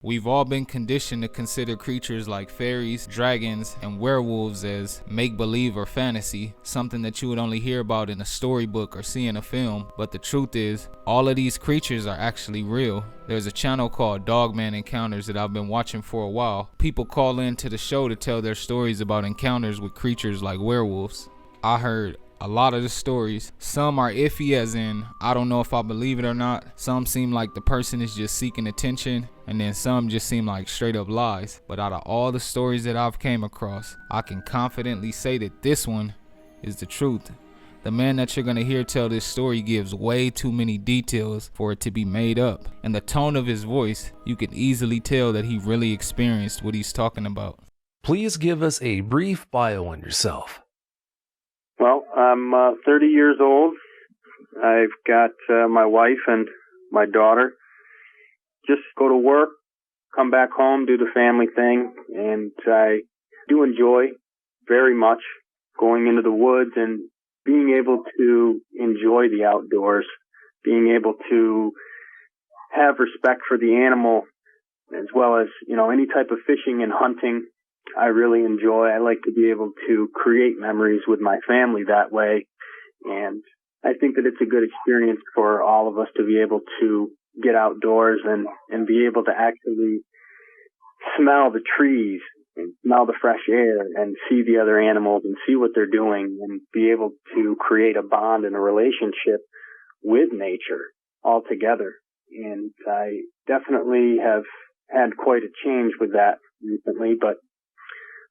We've all been conditioned to consider creatures like fairies, dragons, and werewolves as make-believe or fantasy, something that you would only hear about in a storybook or see in a film. But the truth is, all of these creatures are actually real. There's a channel called Dogman Encounters that I've been watching for a while. People call in to the show to tell their stories about encounters with creatures like werewolves. I heard a lot of the stories. Some are iffy, as in, I don't know if I believe it or not. Some seem like the person is just seeking attention, and then some just seem like straight up lies. But out of all the stories that I've came across, I can confidently say that this one is the truth. The man that you're gonna hear tell this story gives way too many details for it to be made up. And the tone of his voice, you can easily tell that he really experienced what he's talking about. Please give us a brief bio on yourself. Well, I'm 30 years old. I've got my wife and my daughter. Just go to work, come back home, do the family thing, and I do enjoy very much going into the woods and being able to enjoy the outdoors, being able to have respect for the animal, as well as, any type of fishing and hunting. I really enjoy. I like to be able to create memories with my family that way. And I think that it's a good experience for all of us to be able to get outdoors and be able to actually smell the trees and smell the fresh air and see the other animals and see what they're doing and be able to create a bond and a relationship with nature altogether. And I definitely have had quite a change with that recently, but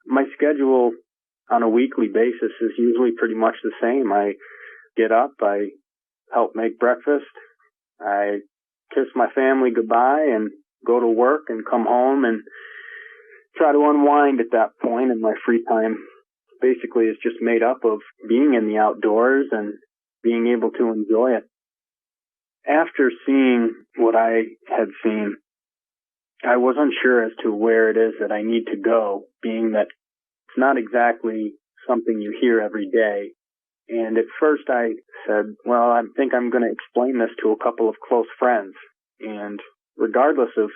my schedule on a weekly basis is usually pretty much the same. I get up, I help make breakfast, I kiss my family goodbye and go to work and come home and try to unwind at that point. And my free time basically is just made up of being in the outdoors and being able to enjoy it. After seeing what I had seen, I was unsure as to where it is that I need to go, being that it's not exactly something you hear every day. And at first I said, well, I think I'm going to explain this to a couple of close friends. And regardless of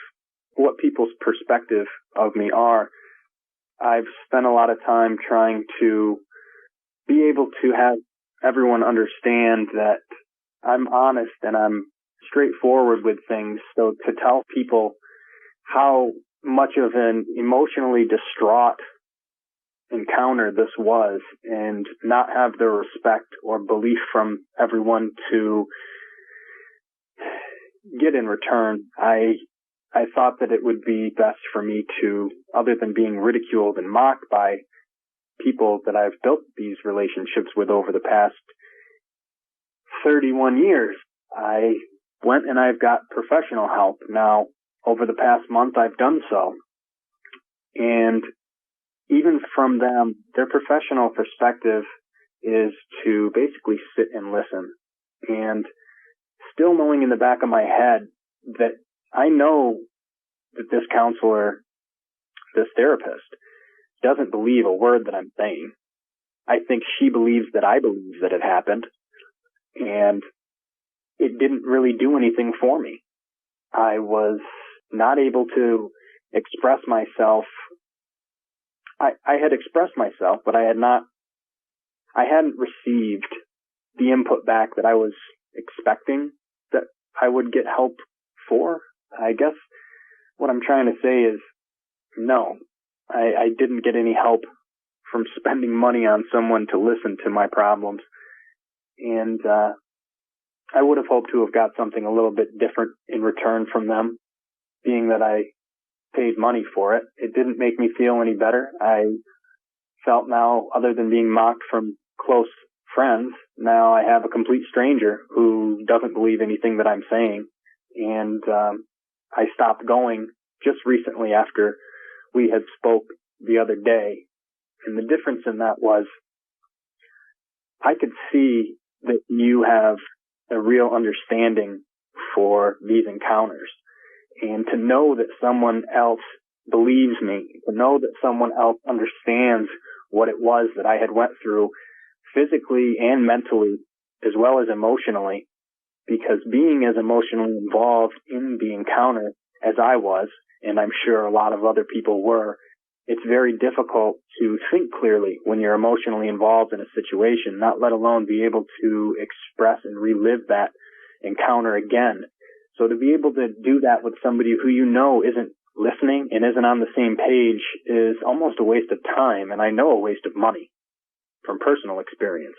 what people's perspective of me are, I've spent a lot of time trying to be able to have everyone understand that I'm honest and I'm straightforward with things. So to tell people how much of an emotionally distraught encounter this was and not have the respect or belief from everyone to get in return, I thought that it would be best for me to, other than being ridiculed and mocked by people that I've built these relationships with over the past 31 years, I went and I've got professional help. Now, over the past month, I've done so. And even from them, their professional perspective is to basically sit and listen. And still knowing in the back of my head that I know that this counselor, this therapist, doesn't believe a word that I'm saying. I think she believes that I believe that it happened. And it didn't really do anything for me. I was not able to express myself. I had expressed myself, but I hadn't received the input back that I was expecting that I would get help for. I guess what I'm trying to say is no, I didn't get any help from spending money on someone to listen to my problems. And I would have hoped to have got something a little bit different in return from them, being that I paid money for it. It didn't make me feel any better. I felt now, other than being mocked from close friends, now I have a complete stranger who doesn't believe anything that I'm saying. And I stopped going just recently after we had spoke the other day. And the difference in that was I could see that you have a real understanding for these encounters. And to know that someone else believes me, to know that someone else understands what it was that I had went through physically and mentally, as well as emotionally, because being as emotionally involved in the encounter as I was, and I'm sure a lot of other people were, it's very difficult to think clearly when you're emotionally involved in a situation, not let alone be able to express and relive that encounter again. So to be able to do that with somebody who you know isn't listening and isn't on the same page is almost a waste of time, and I know a waste of money from personal experience.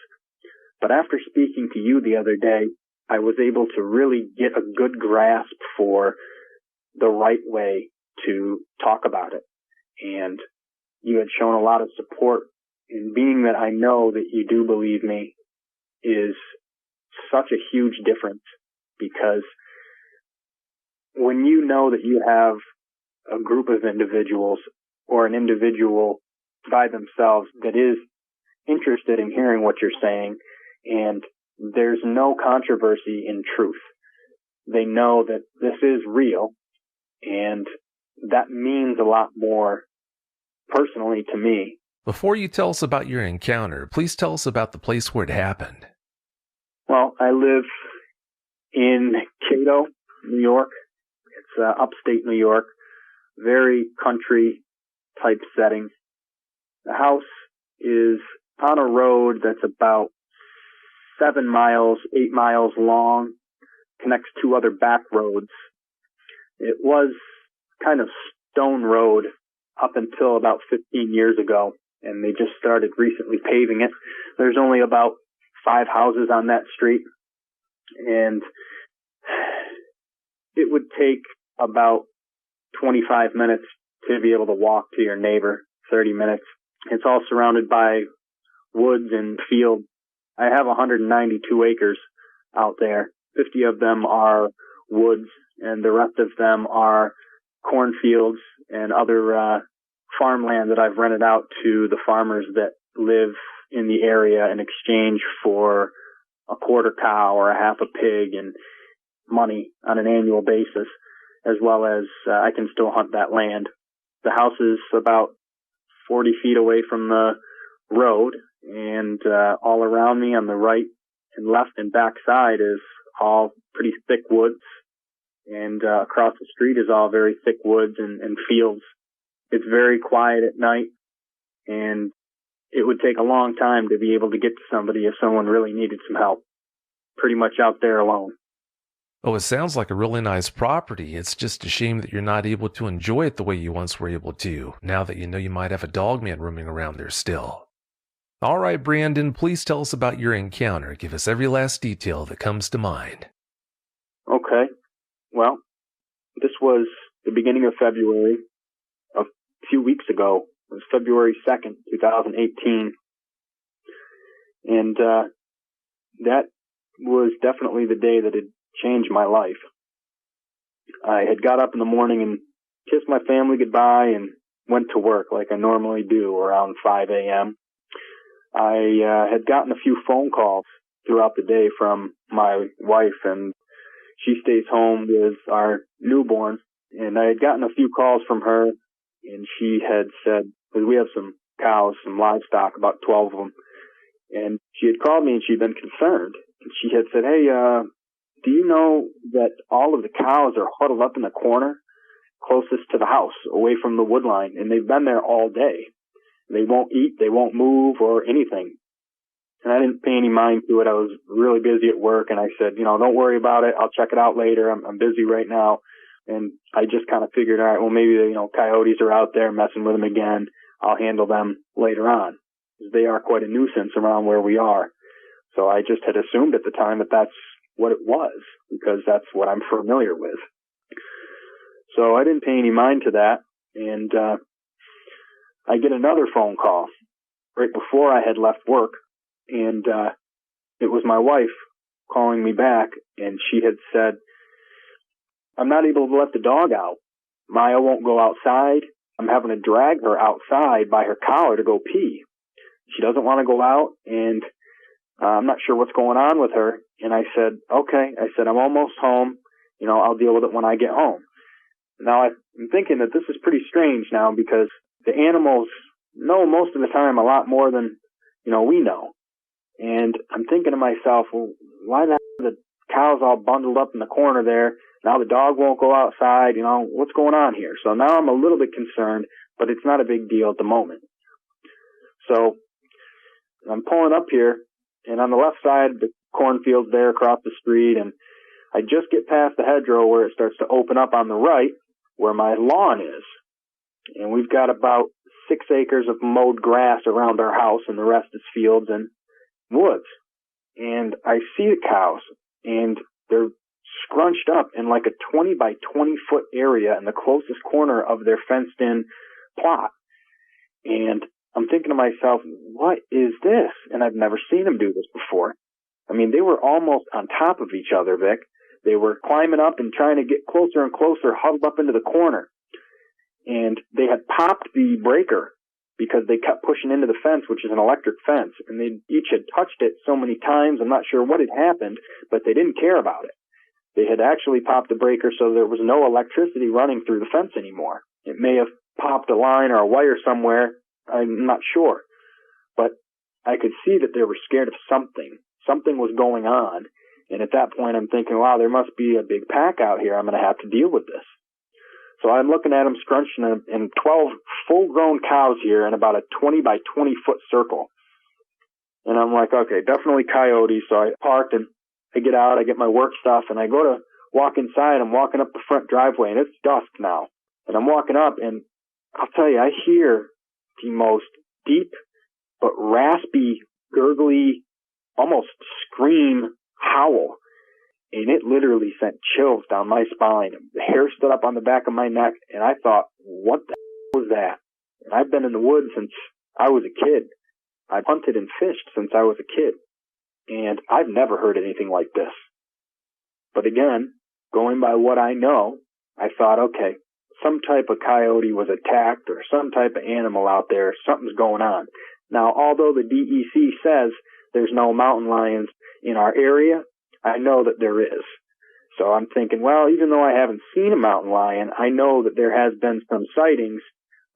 But after speaking to you the other day, I was able to really get a good grasp for the right way to talk about it. And you had shown a lot of support, and being that I know that you do believe me is such a huge difference, because when you know that you have a group of individuals or an individual by themselves that is interested in hearing what you're saying, and there's no controversy in truth. They know that this is real, and that means a lot more personally to me. Before you tell us about your encounter, please tell us about the place where it happened. Well, I live in Cato, New York. It's upstate New York, very country type setting. The house is on a road that's about 7 miles, 8 miles long, connects two other back roads. It was kind of stone road up until about 15 years ago, and they just started recently paving it. There's only about 5 houses on that street, and it would take about 25 minutes to be able to walk to your neighbor, 30 minutes. It's all surrounded by woods and fields. I have 192 acres out there. 50 of them are woods, and the rest of them are cornfields and other farmland that I've rented out to the farmers that live in the area in exchange for a quarter cow or a half a pig and money on an annual basis, as well as I can still hunt that land. The house is about 40 feet away from the road, and all around me on the right and left and back side is all pretty thick woods, and across the street is all very thick woods and fields. It's very quiet at night, and it would take a long time to be able to get to somebody if someone really needed some help. Pretty much out there alone. Oh, it sounds like a really nice property. It's just a shame that you're not able to enjoy it the way you once were able to, now that you know you might have a dogman roaming around there still. All right, Brandon, please tell us about your encounter. Give us every last detail that comes to mind. Okay. Well, this was the beginning of February, a few weeks ago. It was February 2nd, 2018. And that was definitely the day that had changed my life. I had got up in the morning and kissed my family goodbye and went to work like I normally do around 5 a.m. I had gotten a few phone calls throughout the day from my wife, and she stays home with our newborn. And I had gotten a few calls from her, and she had said, because we have some cows, some livestock, about 12 of them, and she had called me and she'd been concerned. And she had said, hey, do you know that all of the cows are huddled up in the corner closest to the house, away from the wood line, and they've been there all day. They won't eat, they won't move or anything. And I didn't pay any mind to it. I was really busy at work, and I said, don't worry about it. I'll check it out later. I'm busy right now. And I just kind of figured, all right, well, maybe, coyotes are out there messing with them again. I'll handle them later on. They are quite a nuisance around where we are. So I just had assumed at the time that that's what it was, because that's what I'm familiar with. So I didn't pay any mind to that. And I get another phone call right before I had left work, and it was my wife calling me back, and she had said, I'm not able to let the dog out. Maya won't go outside. I'm having to drag her outside by her collar to go pee. She doesn't want to go out, and I'm not sure what's going on with her. And I said, okay. I said, I'm almost home. I'll deal with it when I get home. Now, I'm thinking that this is pretty strange now, because the animals know most of the time a lot more than, we know. And I'm thinking to myself, well, why the cows all bundled up in the corner there, Now the dog won't go outside. What's going on here? So now I'm a little bit concerned, but it's not a big deal at the moment. So I'm pulling up here, and on the left side, the cornfield's there across the street, and I just get past the hedgerow where it starts to open up on the right, where my lawn is. And we've got about 6 acres of mowed grass around our house, and the rest is fields and woods. And I see the cows, and they're scrunched up in like a 20 by 20 foot area in the closest corner of their fenced in plot. And I'm thinking to myself, what is this? And I've never seen them do this before. I mean, they were almost on top of each other, Vic. They were climbing up and trying to get closer and closer, huddled up into the corner. And they had popped the breaker because they kept pushing into the fence, which is an electric fence. And they each had touched it so many times, I'm not sure what had happened, but they didn't care about it. They had actually popped the breaker so there was no electricity running through the fence anymore. It may have popped a line or a wire somewhere, I'm not sure. But I could see that they were scared of something. Something was going on. And at that point, I'm thinking, wow, there must be a big pack out here. I'm going to have to deal with this. So I'm looking at them scrunched in 12 full-grown cows here in about a 20 by 20 foot circle. And I'm like, okay, definitely coyotes. So I parked and I get out, I get my work stuff, and I go to walk inside. I'm walking up the front driveway, and it's dusk now. And I'm walking up, and I'll tell you, I hear the most deep but raspy, gurgly, almost scream howl. And it literally sent chills down my spine. The hair stood up on the back of my neck, and I thought, what the was that? And I've been in the woods since I was a kid. I've hunted and fished since I was a kid. And I've never heard anything like this. But again, going by what I know, I thought, okay, some type of coyote was attacked or some type of animal out there. Something's going on. Now, although the DEC says there's no mountain lions in our area, I know that there is. So I'm thinking, well, even though I haven't seen a mountain lion, I know that there has been some sightings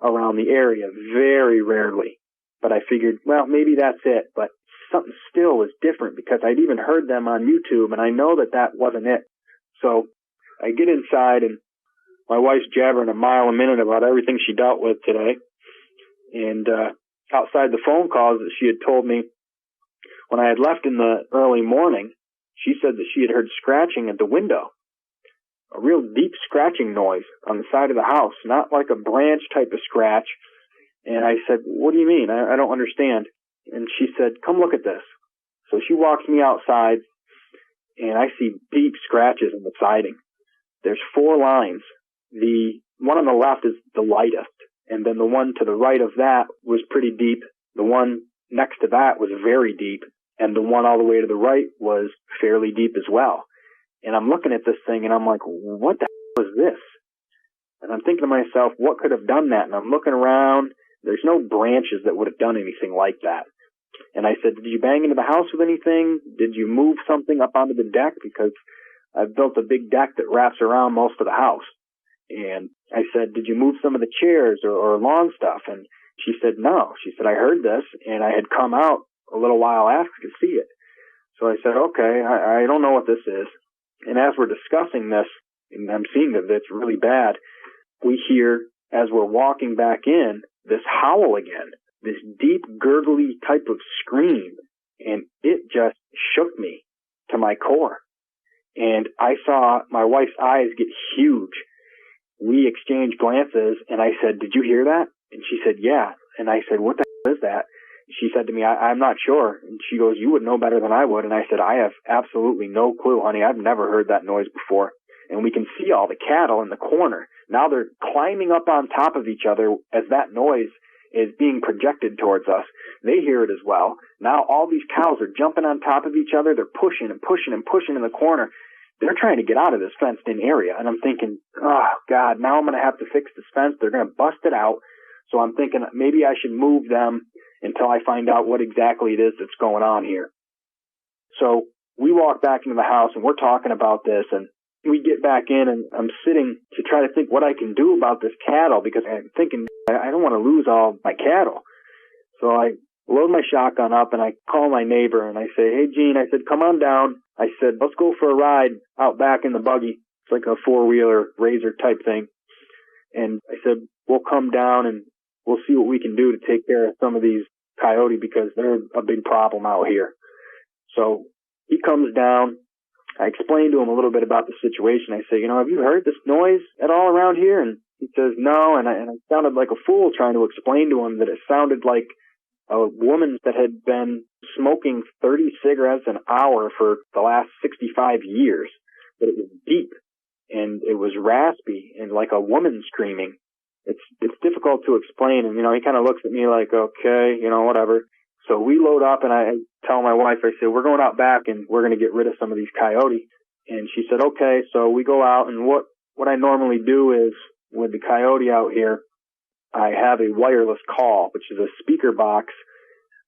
around the area, very rarely. But I figured, well, maybe that's it. But something still was different because I'd even heard them on YouTube, and I know that that wasn't it. So I get inside, and my wife's jabbering a mile a minute about everything she dealt with today. And outside the phone calls that she had told me when I had left in the early morning, she said that she had heard scratching at the window, a real deep scratching noise on the side of the house, not like a branch type of scratch. And I said, what do you mean? I don't understand. And she said, come look at this. So she walks me outside, and I see deep scratches in the siding. There's 4 lines. The one on the left is the lightest, and then the one to the right of that was pretty deep. The one next to that was very deep, and the one all the way to the right was fairly deep as well. And I'm looking at this thing, and I'm like, what the hell is this? And I'm thinking to myself, what could have done that? And I'm looking around. There's no branches that would have done anything like that. And I said, did you bang into the house with anything? Did you move something up onto the deck? Because I've built a big deck that wraps around most of the house. And I said, did you move some of the chairs or lawn stuff? And she said, no. She said, I heard this, and I had come out a little while after to see it. So I said, okay, I don't know what this is. And as we're discussing this, and I'm seeing that it's really bad, we hear, as we're walking back in, this howl again, this deep, gurgly type of scream. And it just shook me to my core. And I saw my wife's eyes get huge. We exchanged glances, and I said, did you hear that? And she said, yeah. And I said, what the hell is that? She said to me, I'm not sure. And she goes, you would know better than I would. And I said, I have absolutely no clue, honey. I've never heard that noise before. And we can see all the cattle in the corner. Now they're climbing up on top of each other as that noise is being projected towards us. They hear it as well. Now all these cows are jumping on top of each other. They're pushing and pushing and pushing in the corner. They're trying to get out of this fenced-in area. And I'm thinking, oh, God, now I'm going to have to fix this fence. They're going to bust it out. So I'm thinking maybe I should move them until I find out what exactly it is that's going on here. So we walk back into the house, and we're talking about this, and we get back in, and I'm sitting to try to think what I can do about this cattle, because I'm thinking I don't want to lose all my cattle. So I load my shotgun up, and I call my neighbor, and I say, hey, Gene, I said, come on down. I said, let's go for a ride out back in the buggy. It's like a four-wheeler razor type thing. And I said, we'll come down and we'll see what we can do to take care of some of these coyote because they're a big problem out here. So he comes down. I explained to him a little bit about the situation. I say, have you heard this noise at all around here? And he says, no. And I sounded like a fool trying to explain to him that it sounded like a woman that had been smoking 30 cigarettes an hour for the last 65 years. But it was deep and it was raspy and like a woman screaming. It's difficult to explain. And, he kind of looks at me like, okay, whatever. So we load up and I tell my wife, I say, we're going out back and we're going to get rid of some of these coyote. And she said, okay. So we go out and what I normally do is with the coyote out here, I have a wireless call, which is a speaker box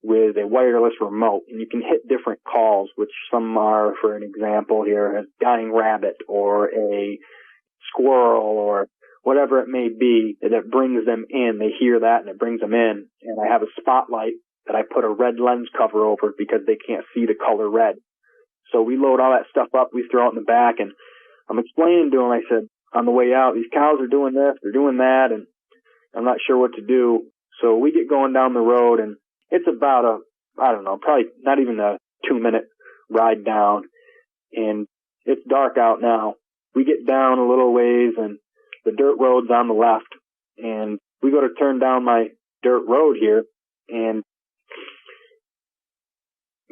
with a wireless remote. And you can hit different calls, which some are, for an example here, a dying rabbit or a squirrel or whatever it may be, that brings them in. They hear that and it brings them in. And I have a spotlight that I put a red lens cover over because they can't see the color red. So we load all that stuff up, we throw it in the back, and I'm explaining to them, I said, on the way out, these cows are doing this, they're doing that, and I'm not sure what to do. So we get going down the road, and it's about probably not even a 2-minute ride down, and it's dark out now. We get down a little ways, and the dirt road's on the left, and we go to turn down my dirt road here, and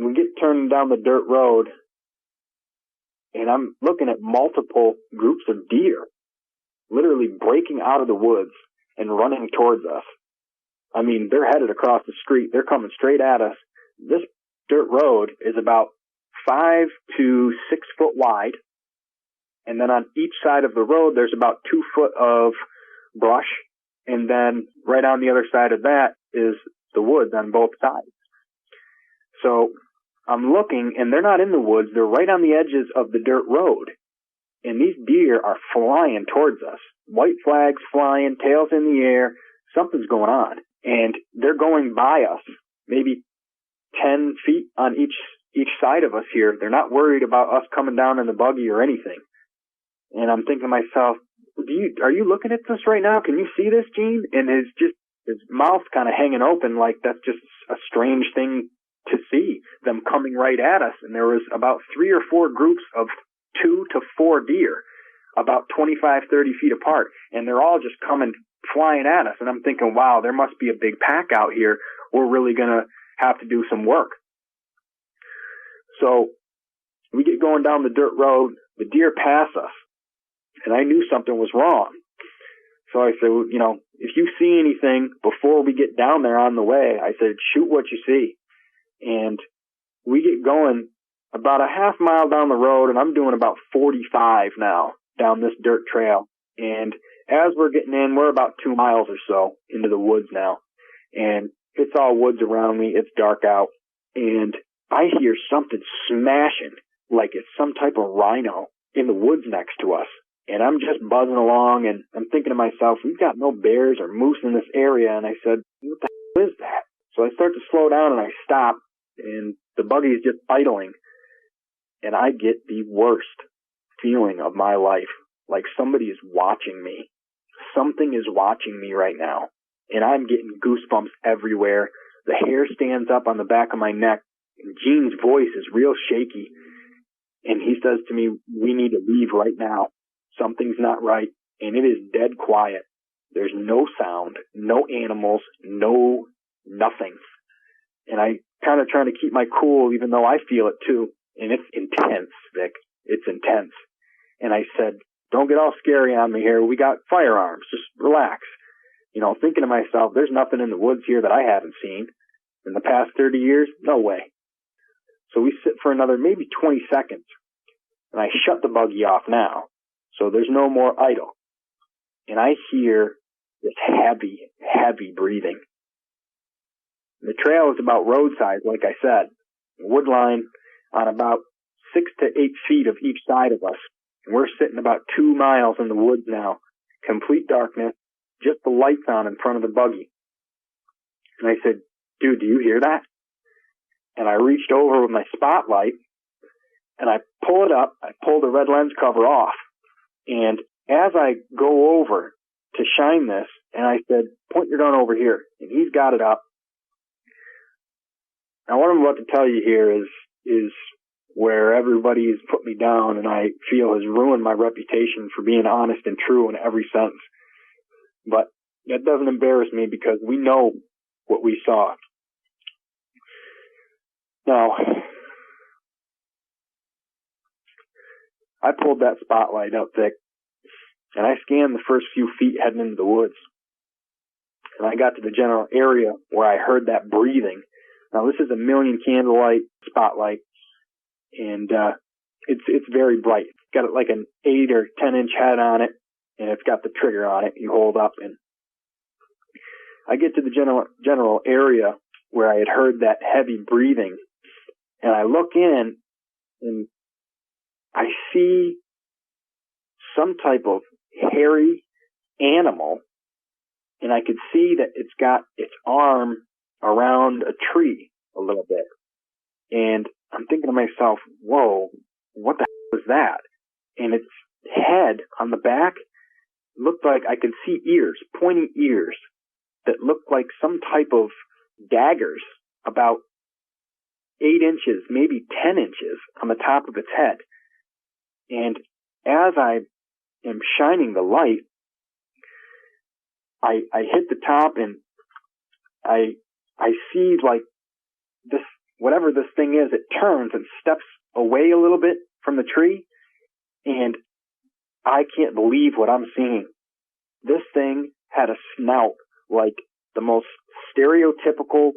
we get turning down the dirt road, and I'm looking at multiple groups of deer literally breaking out of the woods and running towards us. I mean, they're headed across the street. They're coming straight at us. This dirt road is about 5 to 6 foot wide, and then on each side of the road, there's about 2 foot of brush, and then right on the other side of that is the woods on both sides. So I'm looking, and they're not in the woods. They're right on the edges of the dirt road. And these deer are flying towards us. White flags flying, tails in the air. Something's going on. And they're going by us, maybe 10 feet on each side of us here. They're not worried about us coming down in the buggy or anything. And I'm thinking to myself, are you looking at this right now? Can you see this, Gene? And his mouth kind of hanging open like that's just a strange thing to see, them coming right at us. And there was about 3 or 4 groups of 2 to 4 deer, about 25, 30 feet apart. And they're all just coming, flying at us. And I'm thinking, wow, there must be a big pack out here. We're really going to have to do some work. So we get going down the dirt road. The deer pass us. And I knew something was wrong. So I said, if you see anything before we get down there on the way, I said, shoot what you see. And we get going about a half mile down the road, and I'm doing about 45 now down this dirt trail. And as we're getting in, we're about 2 miles or so into the woods now. And it's all woods around me. It's dark out. And I hear something smashing like it's some type of rhino in the woods next to us. And I'm just buzzing along, and I'm thinking to myself, we've got no bears or moose in this area. And I said, what the hell is that? So I start to slow down, and I stop, and the buggy is just idling. And I get the worst feeling of my life, like somebody is watching me. Something is watching me right now. And I'm getting goosebumps everywhere. The hair stands up on the back of my neck. And Gene's voice is real shaky. And he says to me, we need to leave right now. Something's not right. And it is dead quiet. There's no sound, no animals, no nothing. And I kind of trying to keep my cool, even though I feel it too. And it's intense, Vic. It's intense. And I said, don't get all scary on me here. We got firearms. Just relax. Thinking to myself, there's nothing in the woods here that I haven't seen. In the past 30 years, no way. So we sit for another maybe 20 seconds. And I shut the buggy off now. So there's no more idle. And I hear this heavy, heavy breathing. The trail is about roadside, like I said. Wood line on about 6 to 8 feet of each side of us. And we're sitting about 2 miles in the woods now. Complete darkness. Just the lights on in front of the buggy. And I said, dude, do you hear that? And I reached over with my spotlight, and I pull it up. I pull the red lens cover off. And as I go over to shine this, and I said, point your gun over here. And he's got it up. Now, what I'm about to tell you here is where everybody's put me down and I feel has ruined my reputation for being honest and true in every sense. But that doesn't embarrass me because we know what we saw. Now, I pulled that spotlight up thick and I scanned the first few feet heading into the woods. And I got to the general area where I heard that breathing. Now, this is a 1,000,000 candlelight spotlight, and it's very bright. It's got like an 8 or 10 inch head on it, and it's got the trigger on it. You hold up, and I get to the general area where I had heard that heavy breathing, and I look in, and I see some type of hairy animal, and I could see that it's got its arm around a tree a little bit. And I'm thinking to myself, whoa, what the hell is that? And its head on the back looked like I could see ears, pointy ears, that looked like some type of daggers about 8 inches, maybe 10 inches on the top of its head. And as I am shining the light, I hit the top and I see like this, whatever this thing is, it turns and steps away a little bit from the tree, and I can't believe what I'm seeing. This thing had a snout like the most stereotypical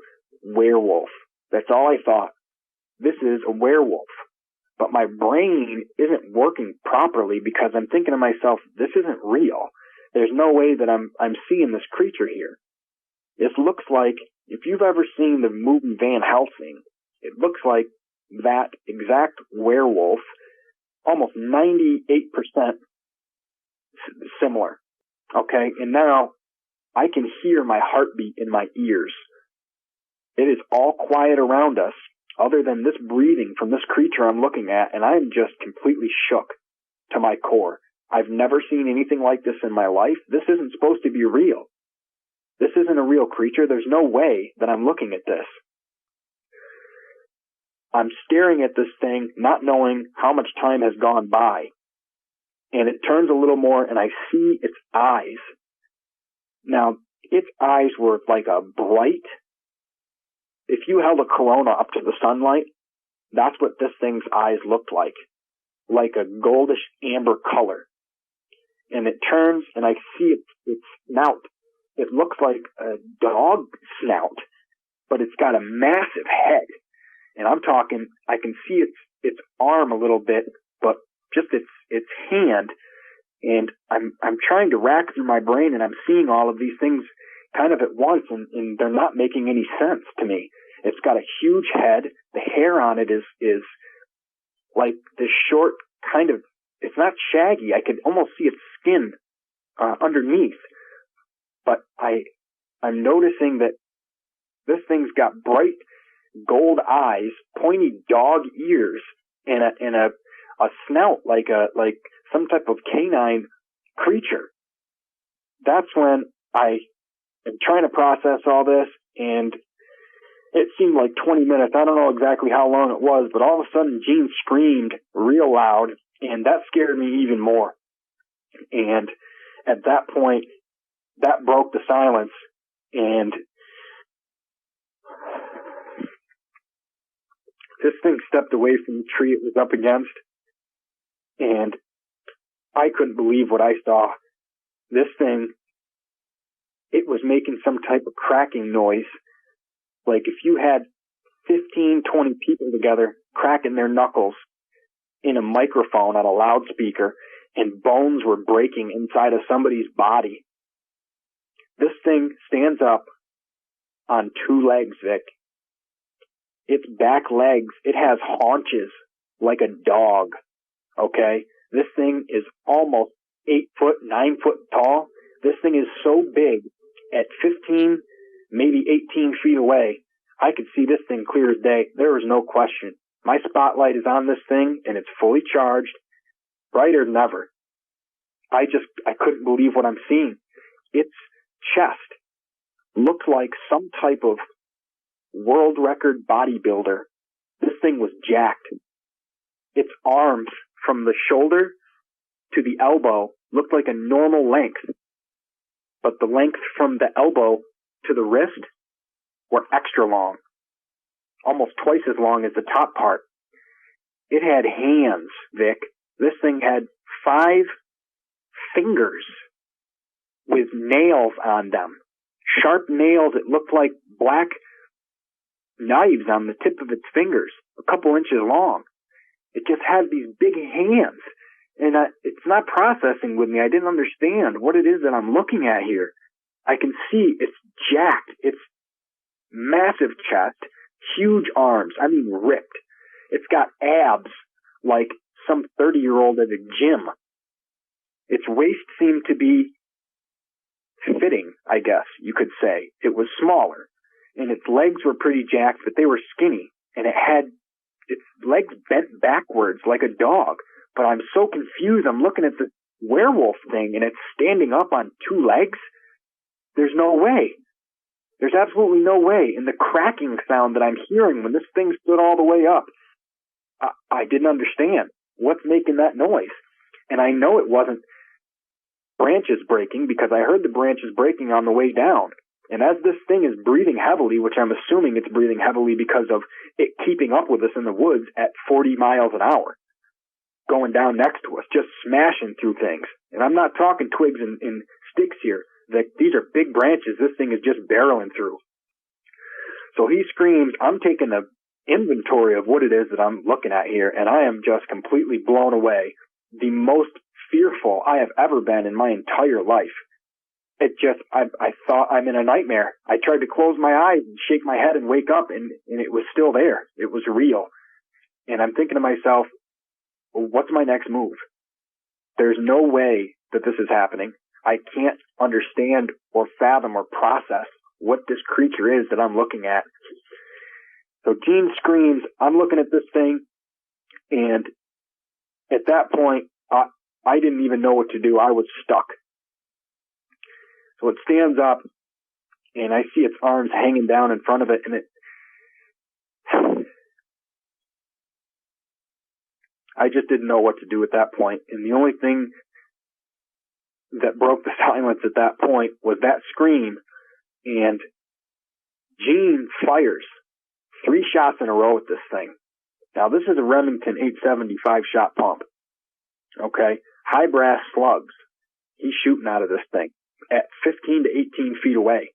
werewolf. That's all I thought. This is a werewolf. But my brain isn't working properly because I'm thinking to myself, this isn't real. There's no way that I'm seeing this creature here. This looks like, if you've ever seen the movie Van Helsing, it looks like that exact werewolf, almost 98% similar. Okay, and now I can hear my heartbeat in my ears. It is all quiet around us, other than this breathing from this creature I'm looking at, and I'm just completely shook to my core. I've never seen anything like this in my life. This isn't supposed to be real. This isn't a real creature. There's no way that I'm looking at this. I'm staring at this thing, not knowing how much time has gone by. And it turns a little more, and I see its eyes. Now, its eyes were like a bright, if you held a Corona up to the sunlight, that's what this thing's eyes looked like a goldish amber color. And it turns, and I see its snout. It looks like a dog snout, but it's got a massive head. And I'm talking, I can see its arm a little bit, but just its hand. And I'm trying to rack through my brain, and I'm seeing all of these things kind of at once, and they're not making any sense to me. It's got a huge head. The hair on it is like this short kind of, it's not shaggy. I could almost see its skin underneath. But I'm noticing that this thing's got bright gold eyes, pointy dog ears, and a snout like some type of canine creature. That's when I am trying to process all this, and it seemed like 20 minutes. I don't know exactly how long it was, but all of a sudden Gene screamed real loud, and that scared me even more. And at that point, that broke the silence, and this thing stepped away from the tree it was up against, and I couldn't believe what I saw. This thing, it was making some type of cracking noise. Like if you had 15, 20 people together cracking their knuckles in a microphone on a loudspeaker, and bones were breaking inside of somebody's body. This thing stands up on 2 legs, Vic. Its back legs, it has haunches like a dog, okay? This thing is almost 8 foot, 9 foot tall. This thing is so big, at 15, maybe 18 feet away, I could see this thing clear as day. There was no question. My spotlight is on this thing, and it's fully charged, brighter than ever. I couldn't believe what I'm seeing. Its chest looked like some type of world record bodybuilder. This thing was jacked. Its arms from the shoulder to the elbow looked like a normal length, but the length from the elbow to the wrist were extra long, almost twice as long as the top part. It had hands, Vic. This thing had 5 fingers with nails on them. Sharp nails. It looked like black knives on the tip of its fingers, a couple inches long. It just had these big hands. And it's not processing with me. I didn't understand what it is that I'm looking at here. I can see it's jacked. It's massive chest, huge arms. I mean, ripped. It's got abs like some 30-year-old at a gym. Its waist seemed to be fitting, I guess you could say. It was smaller. And its legs were pretty jacked, but they were skinny. And it had its legs bent backwards like a dog. But I'm so confused. I'm looking at the werewolf thing, and it's standing up on 2 legs. There's no way. There's absolutely no way. And the cracking sound that I'm hearing when this thing stood all the way up, I didn't understand. What's making that noise? And I know it wasn't branches breaking, because I heard the branches breaking on the way down. And as this thing is breathing heavily, which I'm assuming it's breathing heavily because of it keeping up with us in the woods at 40 miles an hour, going down next to us, just smashing through things. And I'm not talking twigs and sticks here. These are big branches. This thing is just barreling through. So he screams. I'm taking an inventory of what it is that I'm looking at here, and I am just completely blown away. The most fearful I have ever been in my entire life. I thought I'm in a nightmare. I tried to close my eyes and shake my head and wake up, and it was still there. It was real. And I'm thinking to myself, what's my next move? There's no way that this is happening. I can't understand or fathom or process what this creature is that I'm looking at. So Gene screams, I'm looking at this thing, and at that point, I didn't even know what to do. I was stuck. So it stands up, and I see its arms hanging down in front of it, and I just didn't know what to do at that point. And the only thing that broke the silence at that point was that scream, and Gene fires 3 shots in a row at this thing. Now, this is a Remington 875 shot pump. Okay? High brass slugs. He's shooting out of this thing at 15 to 18 feet away.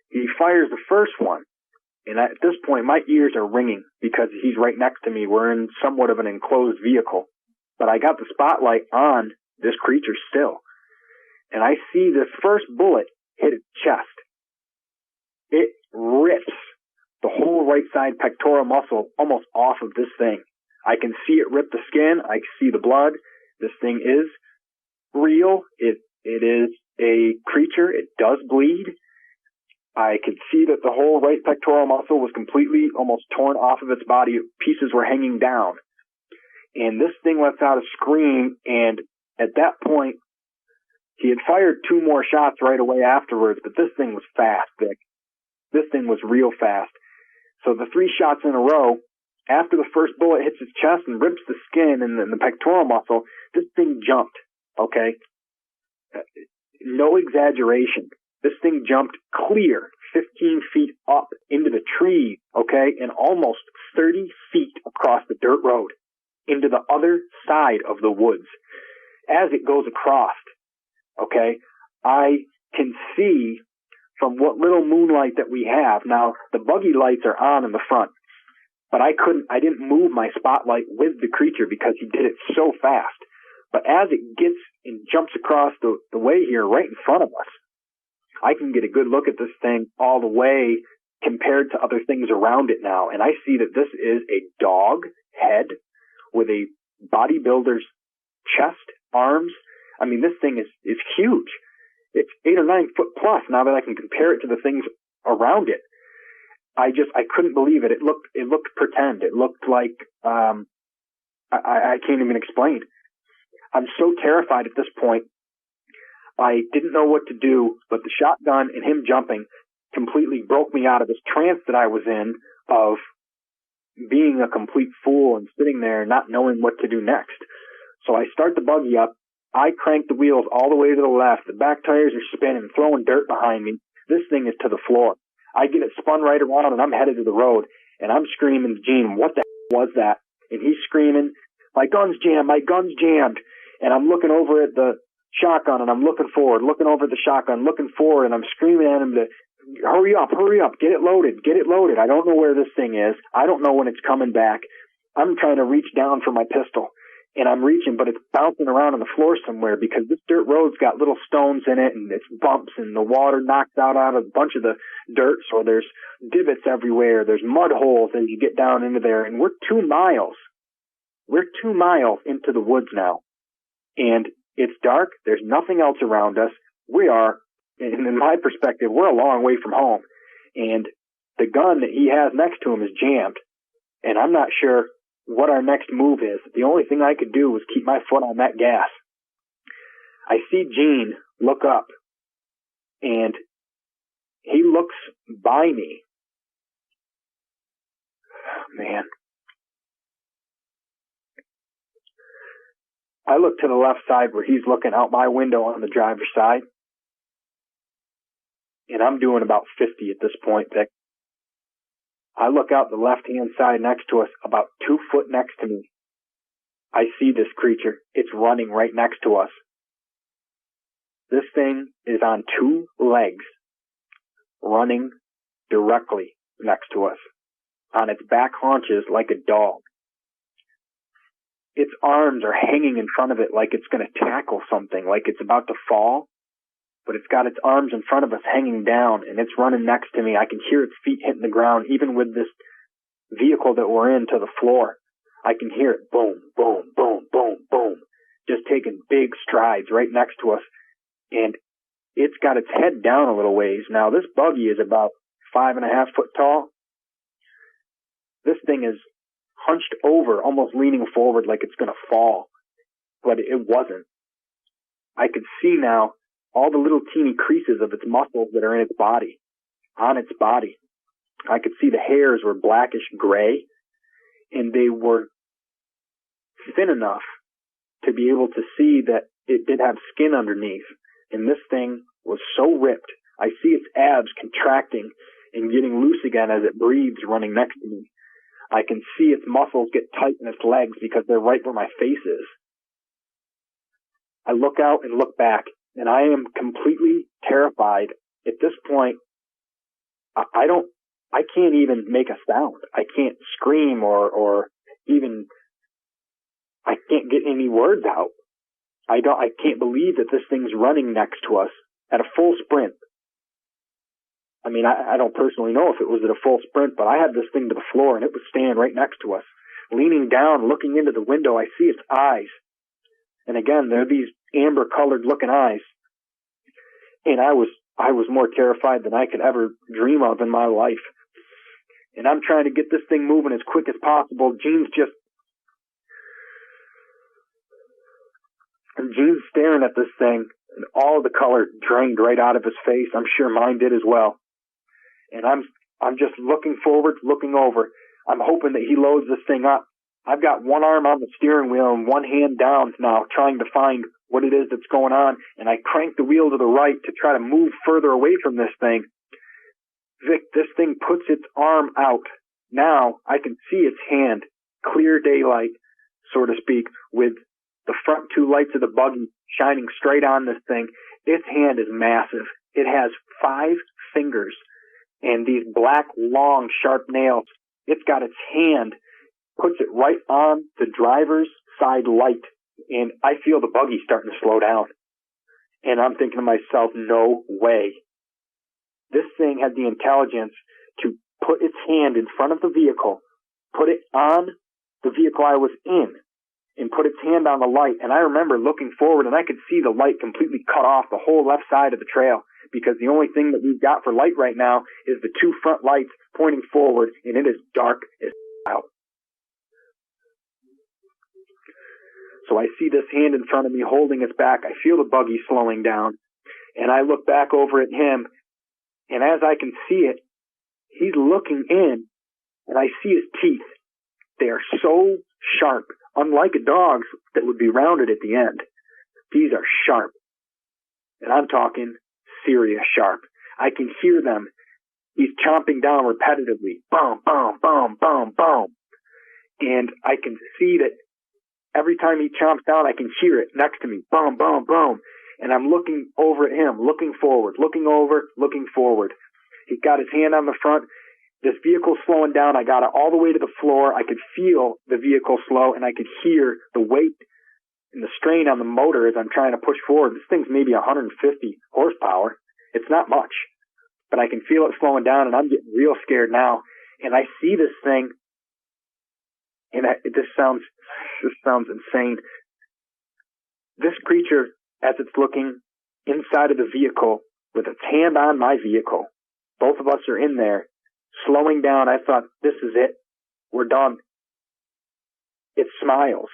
He fires the first one, and at this point, my ears are ringing because he's right next to me. We're in somewhat of an enclosed vehicle, but I got the spotlight on this creature still, and I see the first bullet hit its chest. It rips the whole right side pectoral muscle almost off of this thing. I can see it rip the skin. I see the blood. This thing is real. It is a creature. It does bleed. I could see that the whole right pectoral muscle was completely almost torn off of its body. Pieces were hanging down. And this thing lets out a scream, and at that point, he had fired 2 more shots right away afterwards, but this thing was fast, Vic. This thing was real fast. So the 3 shots in a row, after the first bullet hits its chest and rips the skin and the pectoral muscle, this thing jumped, okay? No exaggeration. This thing jumped clear 15 feet up into the trees, okay, and almost 30 feet across the dirt road into the other side of the woods. As it goes across, okay, I can see from what little moonlight that we have. Now, the buggy lights are on in the front, but I didn't move my spotlight with the creature because he did it so fast. But as it gets and jumps across the way here right in front of us, I can get a good look at this thing all the way compared to other things around it now. And I see that this is a dog head with a bodybuilder's chest, arms. I mean, this thing is huge. It's 8 or 9 foot plus now that I can compare it to the things around it. I couldn't believe it. It looked pretend. It looked like, I can't even explain. I'm so terrified at this point. I didn't know what to do, but the shotgun and him jumping completely broke me out of this trance that I was in of being a complete fool and sitting there not knowing what to do next. So I start the buggy up. I crank the wheels all the way to the left. The back tires are spinning, throwing dirt behind me. This thing is to the floor. I get it spun right around, and I'm headed to the road. And I'm screaming to Gene, what the was that? And he's screaming, my gun's jammed, my gun's jammed. And I'm looking over at the shotgun, and I'm looking forward, looking over at the shotgun, looking forward, and I'm screaming at him to hurry up, get it loaded, get it loaded. I don't know where this thing is. I don't know when it's coming back. I'm trying to reach down for my pistol. And I'm reaching, but it's bouncing around on the floor somewhere because this dirt road's got little stones in it and it's bumps and the water knocks out a bunch of the dirt. So there's divots everywhere. There's mud holes as you get down into there. And we're 2 miles. We're 2 miles into the woods now. And it's dark. There's nothing else around us. We are, in my perspective, we're a long way from home. And the gun that he has next to him is jammed. And I'm not sure what our next move is. The only thing I could do was keep my foot on that gas. I see Gene look up, and he looks by me. Man. I look to the left side where he's looking out my window on the driver's side, and I'm doing about 50 at this point, Vic. I look out the left-hand side next to us, about 2 foot next to me. I see this creature. It's running right next to us. This thing is on 2 legs, running directly next to us, on its back haunches like a dog. Its arms are hanging in front of it like it's going to tackle something, like it's about to fall. But it's got its arms in front of us hanging down, and it's running next to me. I can hear its feet hitting the ground, even with this vehicle that we're in, to the floor. I can hear it boom, boom, boom, boom, boom, just taking big strides right next to us. And it's got its head down a little ways. Now, this buggy is about 5.5 foot tall. This thing is hunched over, almost leaning forward like it's going to fall. But it wasn't. I could see now all the little teeny creases of its muscles that are in its body, on its body. I could see the hairs were blackish gray, and they were thin enough to be able to see that it did have skin underneath. And this thing was so ripped. I see its abs contracting and getting loose again as it breathes running next to me. I can see its muscles get tight in its legs because they're right where my face is. I look out and look back, and I am completely terrified. At this point, I can't even make a sound. I can't scream or even, I can't get any words out. I can't believe that this thing's running next to us at a full sprint. I mean, I don't personally know if it was at a full sprint, but I had this thing to the floor and it was standing right next to us. Leaning down, looking into the window, I see its eyes. And again, they're these amber-colored looking eyes. And I was more terrified than I could ever dream of in my life. And I'm trying to get this thing moving as quick as possible. Gene's staring at this thing, and all of the color drained right out of his face. I'm sure mine did as well. And I'm just looking forward, looking over. I'm hoping that he loads this thing up. I've got one arm on the steering wheel and one hand down now, trying to find what it is that's going on. And I crank the wheel to the right to try to move further away from this thing. Vic, this thing puts its arm out. Now I can see its hand, clear daylight, so to speak, with the front 2 lights of the buggy shining straight on this thing. Its hand is massive. It has 5 fingers and these black, long, sharp nails. It's got its hand, puts it right on the driver's side light, and I feel the buggy starting to slow down. And I'm thinking to myself, no way. This thing had the intelligence to put its hand in front of the vehicle, put it on the vehicle I was in, and put its hand on the light. And I remember looking forward, and I could see the light completely cut off the whole left side of the trail, because the only thing that we've got for light right now is the 2 front lights pointing forward, and it is dark as out. So I see this hand in front of me holding its back. I feel the buggy slowing down, and I look back over at him, and as I can see it, he's looking in, and I see his teeth. They are so sharp, unlike a dog's that would be rounded at the end. These are sharp, and I'm talking serious sharp. I can hear them. He's chomping down repetitively. Boom, boom, boom, boom, boom. And I can see that every time he chomps down, I can hear it next to me. Boom, boom, boom. And I'm looking over at him, looking forward, looking over, looking forward. He's got his hand on the front. This vehicle's slowing down. I got it all the way to the floor. I could feel the vehicle slow, and I could hear the weight and the strain on the motor as I'm trying to push forward. This thing's maybe 150 horsepower. It's not much, but I can feel it slowing down, and I'm getting real scared now. And I see this thing, and this sounds insane. This creature, as it's looking inside of the vehicle with its hand on my vehicle, both of us are in there, slowing down. I thought, this is it. We're done. It smiles.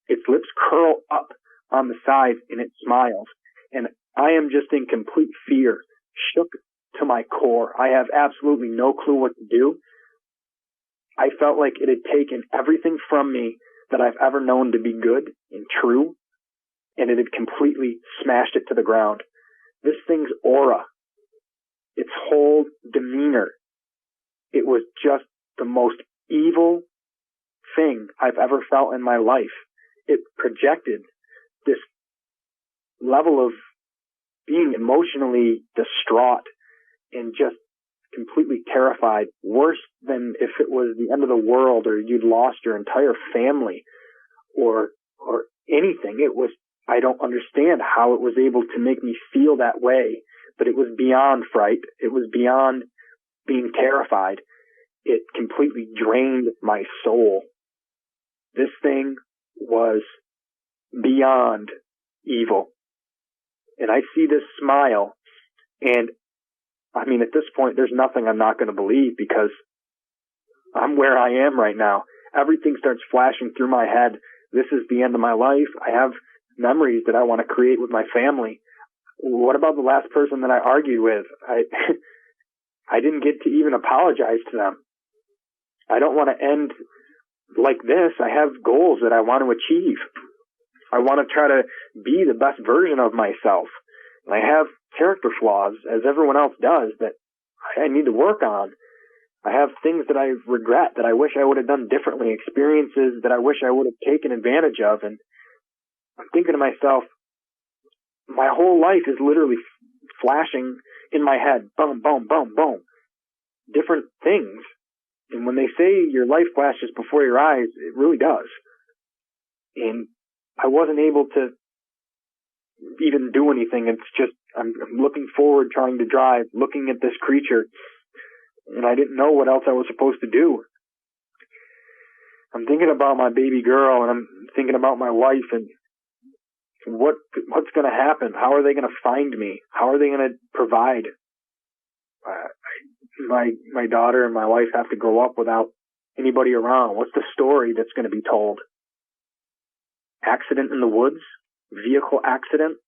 Its lips curl up on the sides, and it smiles. And I am just in complete fear, shook to my core. I have absolutely no clue what to do. I felt like it had taken everything from me that I've ever known to be good and true, and it had completely smashed it to the ground. This thing's aura, its whole demeanor, it was just the most evil thing I've ever felt in my life. It projected this level of being emotionally distraught and just completely terrified, worse than if it was the end of the world or you'd lost your entire family or anything. It was, I don't understand how it was able to make me feel that way, but it was beyond fright. It was beyond being terrified. It completely drained my soul. This thing was beyond evil. And I see this smile, and I mean, at this point, there's nothing I'm not going to believe, because I'm where I am right now. Everything starts flashing through my head. This is the end of my life. I have memories that I want to create with my family. What about the last person that I argued with? I didn't get to even apologize to them. I don't want to end like this. I have goals that I want to achieve. I want to try to be the best version of myself. And I have character flaws, as everyone else does, that I need to work on. I have things that I regret, that I wish I would have done differently, experiences that I wish I would have taken advantage of. And I'm thinking to myself, my whole life is literally flashing in my head. Boom, boom, boom, boom. Different things. And when they say your life flashes before your eyes, it really does. And I wasn't able to even do anything. It's just, I'm looking forward, trying to drive, looking at this creature, and I didn't know what else I was supposed to do. I'm thinking about my baby girl, and I'm thinking about my wife, and what's going to happen? How are they going to find me? How are they going to provide? My daughter and my wife have to grow up without anybody around. What's the story that's going to be told? Accident in the woods? Vehicle accident?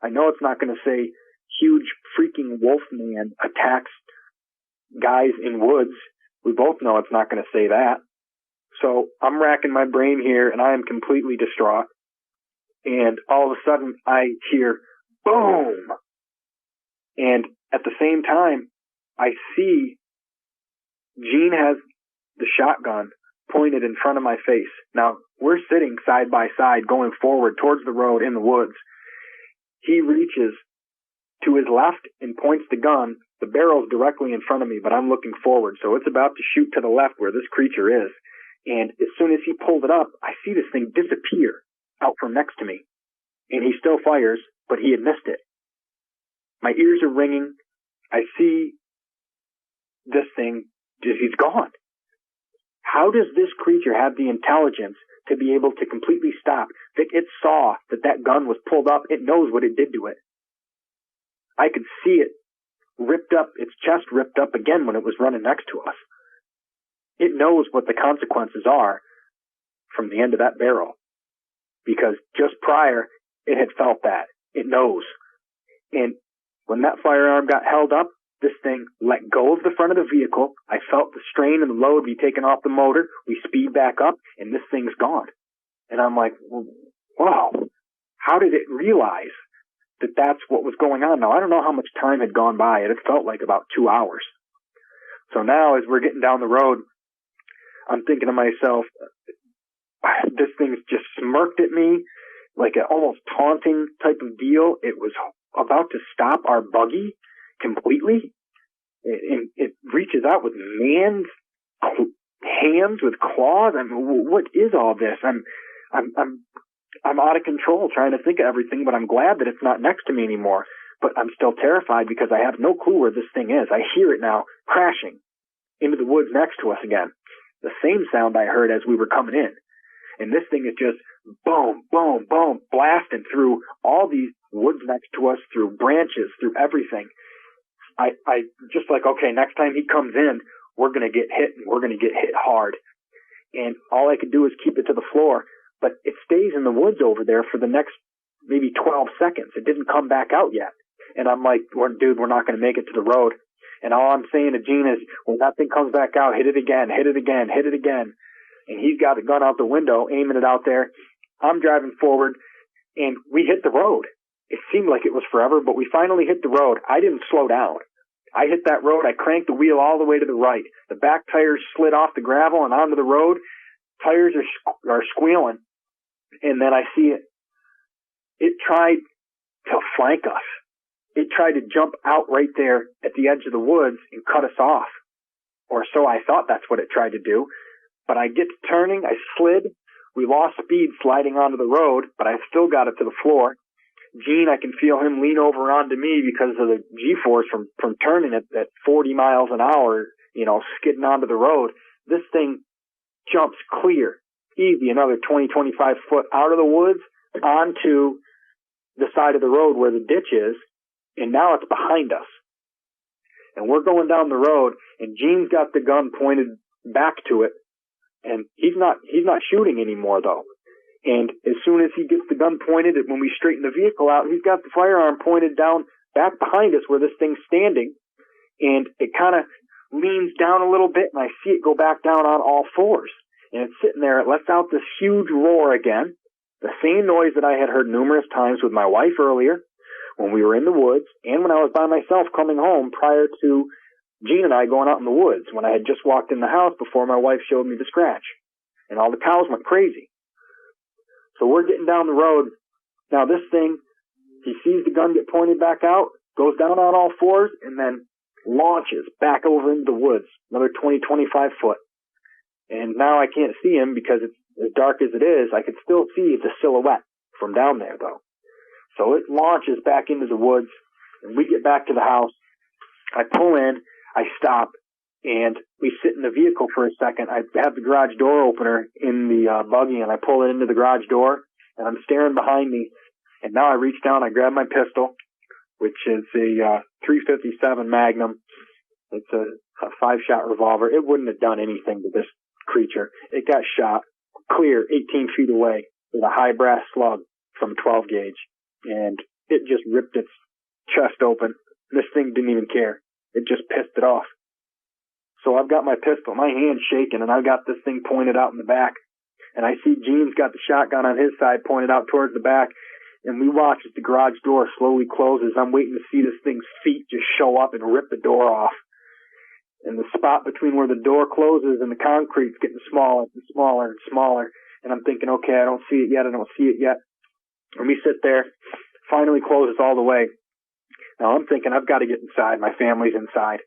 I know it's not going to say huge freaking wolf man attacks guys in woods. We both know it's not going to say that. So I'm racking my brain here, and I am completely distraught. And all of a sudden I hear boom. And at the same time, I see Gene has the shotgun pointed in front of my face. Now, we're sitting side by side going forward towards the road in the woods. He reaches to his left and points the gun. The barrel's directly in front of me, but I'm looking forward. So it's about to shoot to the left where this creature is. And as soon as he pulled it up, I see this thing disappear out from next to me. And he still fires, but he had missed it. My ears are ringing. I see this thing, he's gone. How does this creature have the intelligence to be able to completely stop? That it saw that gun was pulled up. It knows what it did to it. I could see it ripped up, its chest ripped up again when it was running next to us. It knows what the consequences are from the end of that barrel. because just prior, it had felt that. It knows. And when that firearm got held up, this thing let go of the front of the vehicle. I felt the strain and the load be taken off the motor. We speed back up, and this thing's gone. And I'm like, wow, how did it realize that that's what was going on? Now, I don't know how much time had gone by. It had felt like about 2 hours. So now, as we're getting down the road, I'm thinking to myself, this thing's just smirked at me like an almost taunting type of deal. It was about to stop our buggy completely. It reaches out with man's hands with claws. I mean, what is all this? I'm out of control trying to think of everything, but I'm glad that it's not next to me anymore. But I'm still terrified because I have no clue where this thing is. I hear it now crashing into the woods next to us again. The same sound I heard as we were coming in. And this thing is just boom, boom, boom, blasting through all these woods next to us, through branches, through everything. I just like, okay, next time he comes in, we're going to get hit, and we're going to get hit hard. And all I could do is keep it to the floor. But it stays in the woods over there for the next maybe 12 seconds. It didn't come back out yet. And I'm like, dude, we're not going to make it to the road. And all I'm saying to Gene is, when that thing comes back out, hit it again, hit it again, hit it again. And he's got the gun out the window, aiming it out there. I'm driving forward, and we hit the road. It seemed like it was forever, but we finally hit the road. I didn't slow down. I hit that road. I cranked the wheel all the way to the right. The back tires slid off the gravel and onto the road. Tires are squealing. And then I see it. It tried to flank us. It tried to jump out right there at the edge of the woods and cut us off. Or so I thought that's what it tried to do. But I get to turning. I slid. We lost speed sliding onto the road, but I still got it to the floor. Gene, I can feel him lean over onto me because of the G-force from turning it at 40 miles an hour, skidding onto the road. This thing jumps clear, easy, another 20, 25 foot out of the woods onto the side of the road where the ditch is, and now it's behind us. And we're going down the road, and Gene's got the gun pointed back to it, and he's not shooting anymore, though. And as soon as he gets the gun pointed, when we straighten the vehicle out, he's got the firearm pointed down back behind us where this thing's standing. And it kind of leans down a little bit, and I see it go back down on all fours. And it's sitting there. It lets out this huge roar again, the same noise that I had heard numerous times with my wife earlier when we were in the woods and when I was by myself coming home prior to Gene and I going out in the woods when I had just walked in the house before my wife showed me the scratch. And all the cows went crazy. So we're getting down the road. Now this thing, he sees the gun get pointed back out, goes down on all fours, and then launches back over into the woods, another 20, 25 foot. And now I can't see him because it's as dark as it is. I can still see it's a silhouette from down there, though. So it launches back into the woods, and we get back to the house. I pull in, I stop, and we sit in the vehicle for a second. I have the garage door opener in the buggy, and I pull it into the garage door, and I'm staring behind me. And now I reach down, I grab my pistol, which is a .357 Magnum. It's a 5-shot revolver. It wouldn't have done anything to this creature. It got shot clear 18 feet away with a high brass slug from 12 gauge, and it just ripped its chest open. This thing didn't even care. It just pissed it off. So I've got my pistol, my hand's shaking, and I've got this thing pointed out in the back. And I see Gene's got the shotgun on his side pointed out towards the back. And we watch as the garage door slowly closes. I'm waiting to see this thing's feet just show up and rip the door off. And the spot between where the door closes and the concrete's getting smaller and smaller and smaller. And I'm thinking, okay, I don't see it yet. And we sit there. Finally closes all the way. Now I'm thinking I've got to get inside. My family's inside.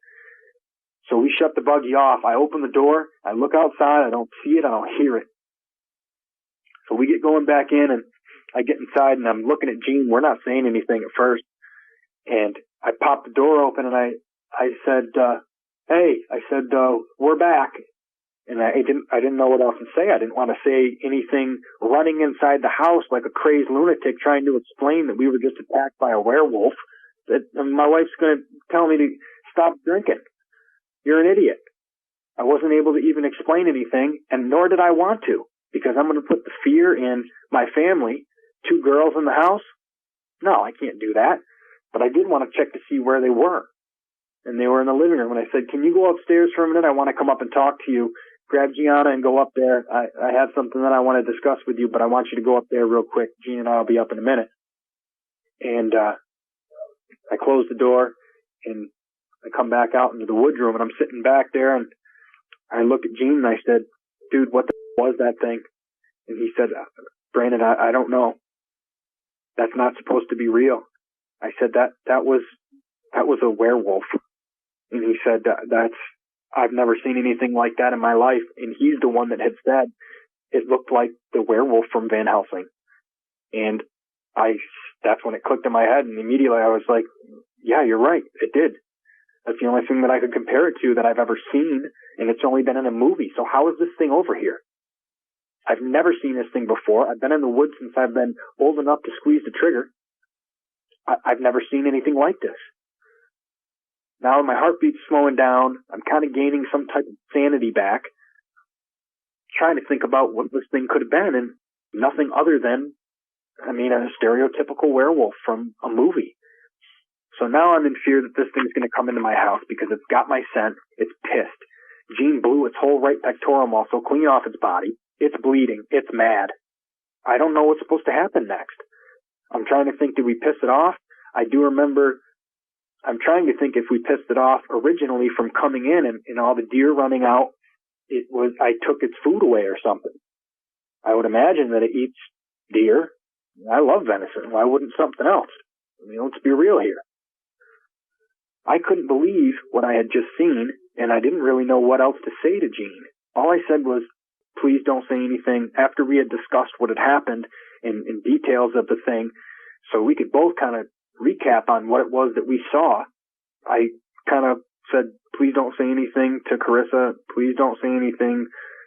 So we shut the buggy off. I open the door. I look outside. I don't see it. I don't hear it. So we get going back in, and I get inside, and I'm looking at Gene. We're not saying anything at first. And I popped the door open, and I said, hey, I said, we're back. And I didn't know what else to say. I didn't want to say anything running inside the house like a crazed lunatic trying to explain that we were just attacked by a werewolf. That my wife's going to tell me to stop drinking. You're an idiot. I wasn't able to even explain anything, and nor did I want to. because I'm going to put the fear in my family, 2 girls in the house? No, I can't do that. But I did want to check to see where they were. And they were in the living room. And I said, can you go upstairs for a minute? I want to come up and talk to you. Grab Gianna and go up there. I have something that I want to discuss with you, but I want you to go up there real quick. Gene and I will be up in a minute. And I closed the door, and I come back out into the woodroom, and I'm sitting back there, and I look at Gene, and I said, dude, what the was that thing? And he said, Brandon, I don't know. That's not supposed to be real. I said, that was a werewolf. And he said, I've never seen anything like that in my life. And he's the one that had said it looked like the werewolf from Van Helsing. And that's when it clicked in my head. And immediately I was like, yeah, you're right. It did. That's the only thing that I could compare it to that I've ever seen. And it's only been in a movie. So how is this thing over here? I've never seen this thing before. I've been in the woods since I've been old enough to squeeze the trigger. I've never seen anything like this. Now my heartbeat's slowing down. I'm kind of gaining some type of sanity back, trying to think about what this thing could have been, and nothing other than, a stereotypical werewolf from a movie. So now I'm in fear that this thing's going to come into my house because it's got my scent. It's pissed. Gene blew its whole right pectoral muscle clean off its body. It's bleeding. It's mad. I don't know what's supposed to happen next. I'm trying to think, did we piss it off? I do remember, I'm trying to think if we pissed it off originally from coming in and all the deer running out. I took its food away or something. I would imagine that it eats deer. I love venison. Why wouldn't something else? Let's be real here. I couldn't believe what I had just seen, and I didn't really know what else to say to Gene. All I said was, please don't say anything. After we had discussed what had happened in details of the thing, so we could both kind of recap on what it was that we saw, I kind of said, please don't say anything to Carissa. Please don't say anything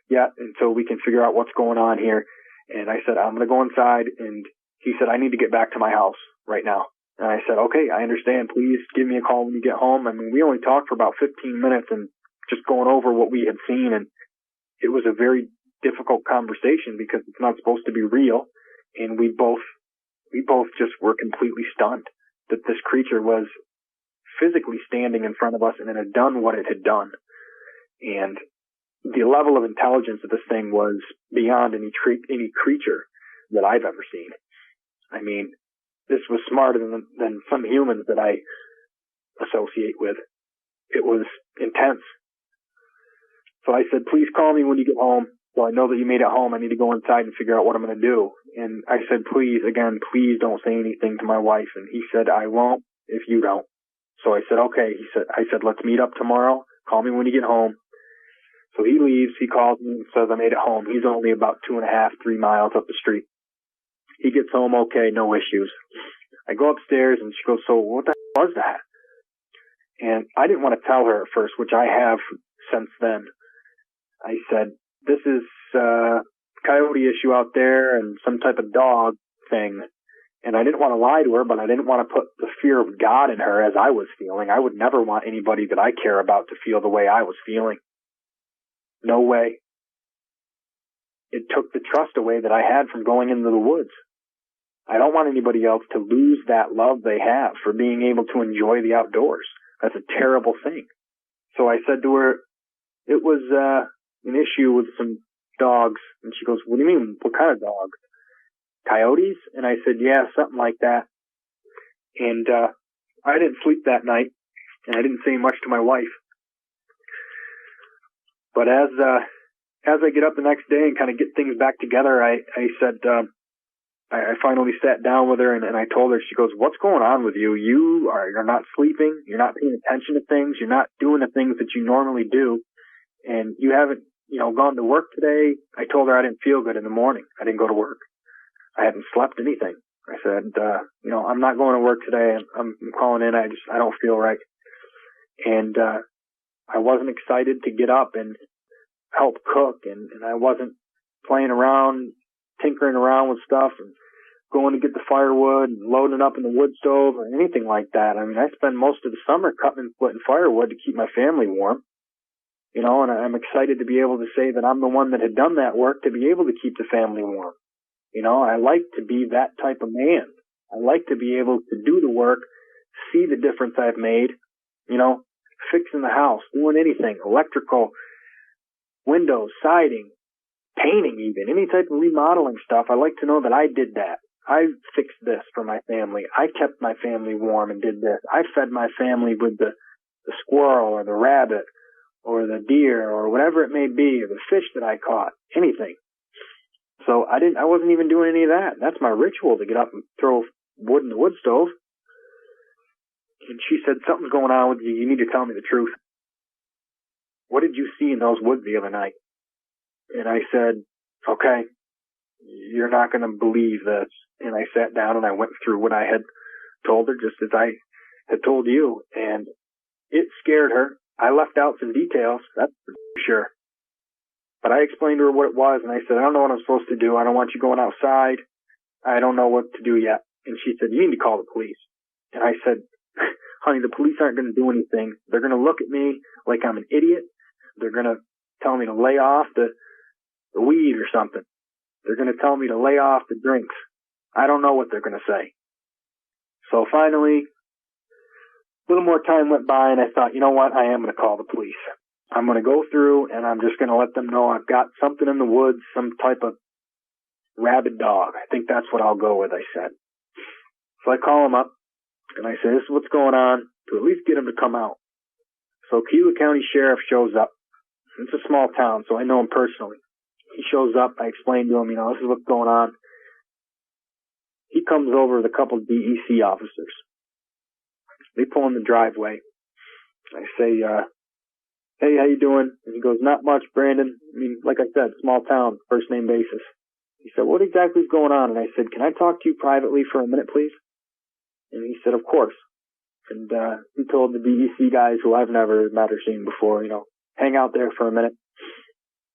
yet until we can figure out what's going on here. And I said, I'm going to go inside. And he said, I need to get back to my house right now. And I said, okay, I understand. Please give me a call when you get home. We only talked for about 15 minutes and just going over what we had seen. And it was a very difficult conversation because it's not supposed to be real. And we both just were completely stunned that this creature was physically standing in front of us and it had done what it had done. And the level of intelligence of this thing was beyond any creature that I've ever seen. This was smarter than some humans that I associate with. It was intense. So I said, please call me when you get home. So I know that you made it home. I need to go inside and figure out what I'm going to do. And I said, please don't say anything to my wife. And he said, I won't if you don't. So I said, okay. I said, let's meet up tomorrow. Call me when you get home. So he leaves. He calls me and says I made it home. He's only about 2.5, 3 miles up the street. He gets home okay, no issues. I go upstairs and she goes, so what the hell was that? And I didn't want to tell her at first, which I have since then. I said, this is a coyote issue out there and some type of dog thing. And I didn't want to lie to her, but I didn't want to put the fear of God in her as I was feeling. I would never want anybody that I care about to feel the way I was feeling. No way. It took the trust away that I had from going into the woods. I don't want anybody else to lose that love they have for being able to enjoy the outdoors. That's a terrible thing. So I said to her, it was an issue with some dogs. And she goes, what do you mean? What kind of dogs? Coyotes? And I said, yeah, something like that. And I didn't sleep that night, and I didn't say much to my wife. But as I get up the next day and kind of get things back together, I said, I finally sat down with her and I told her, she goes, what's going on with you? You're not sleeping. You're not paying attention to things. You're not doing the things that you normally do. And you haven't, gone to work today. I told her I didn't feel good in the morning. I didn't go to work. I hadn't slept anything. I said, I'm not going to work today. I'm calling in. I don't feel right. And, I wasn't excited to get up and help cook, and I wasn't playing around, tinkering around with stuff and going to get the firewood and loading it up in the wood stove or anything like that. I spend most of the summer cutting and splitting firewood to keep my family warm. and I'm excited to be able to say that I'm the one that had done that work to be able to keep the family warm. I like to be that type of man. I like to be able to do the work, see the difference I've made, fixing the house, doing anything, electrical, windows, siding, painting even, any type of remodeling stuff. I like to know that I did that. I fixed this for my family. I kept my family warm and did this. I fed my family with the squirrel or the rabbit or the deer or whatever it may be, or the fish that I caught, anything. So I wasn't even doing any of that. That's my ritual, to get up and throw wood in the wood stove. And she said, something's going on with you. You need to tell me the truth. What did you see in those woods the other night? And I said, okay, you're not going to believe this. And I sat down and I went through what I had told her, just as I had told you. And it scared her. I left out some details, that's for sure. But I explained to her what it was, and I said, I don't know what I'm supposed to do. I don't want you going outside. I don't know what to do yet. And she said, you need to call the police. And I said, honey, the police aren't going to do anything. They're going to look at me like I'm an idiot. They're going to tell me to lay off the weed or something. They're going to tell me to lay off the drinks. I don't know what they're going to say. So finally, a little more time went by, and I thought, you know what? I am going to call the police. I'm going to go through, and I'm just going to let them know I've got something in the woods, some type of rabid dog. I think that's what I'll go with, I said. So I call him up, and I say, this is what's going on, to at least get him to come out. So Kiowa County Sheriff shows up. It's a small town, so I know him personally. He shows up. I explain to him, this is what's going on. He comes over with a couple of DEC officers. They pull in the driveway. I say, hey, how you doing? And he goes, not much, Brandon. I mean, like I said, small town, first name basis. He said, what exactly is going on? And I said, can I talk to you privately for a minute, please? And he said, of course. And he told the DEC guys, who I've never met or seen before, hang out there for a minute.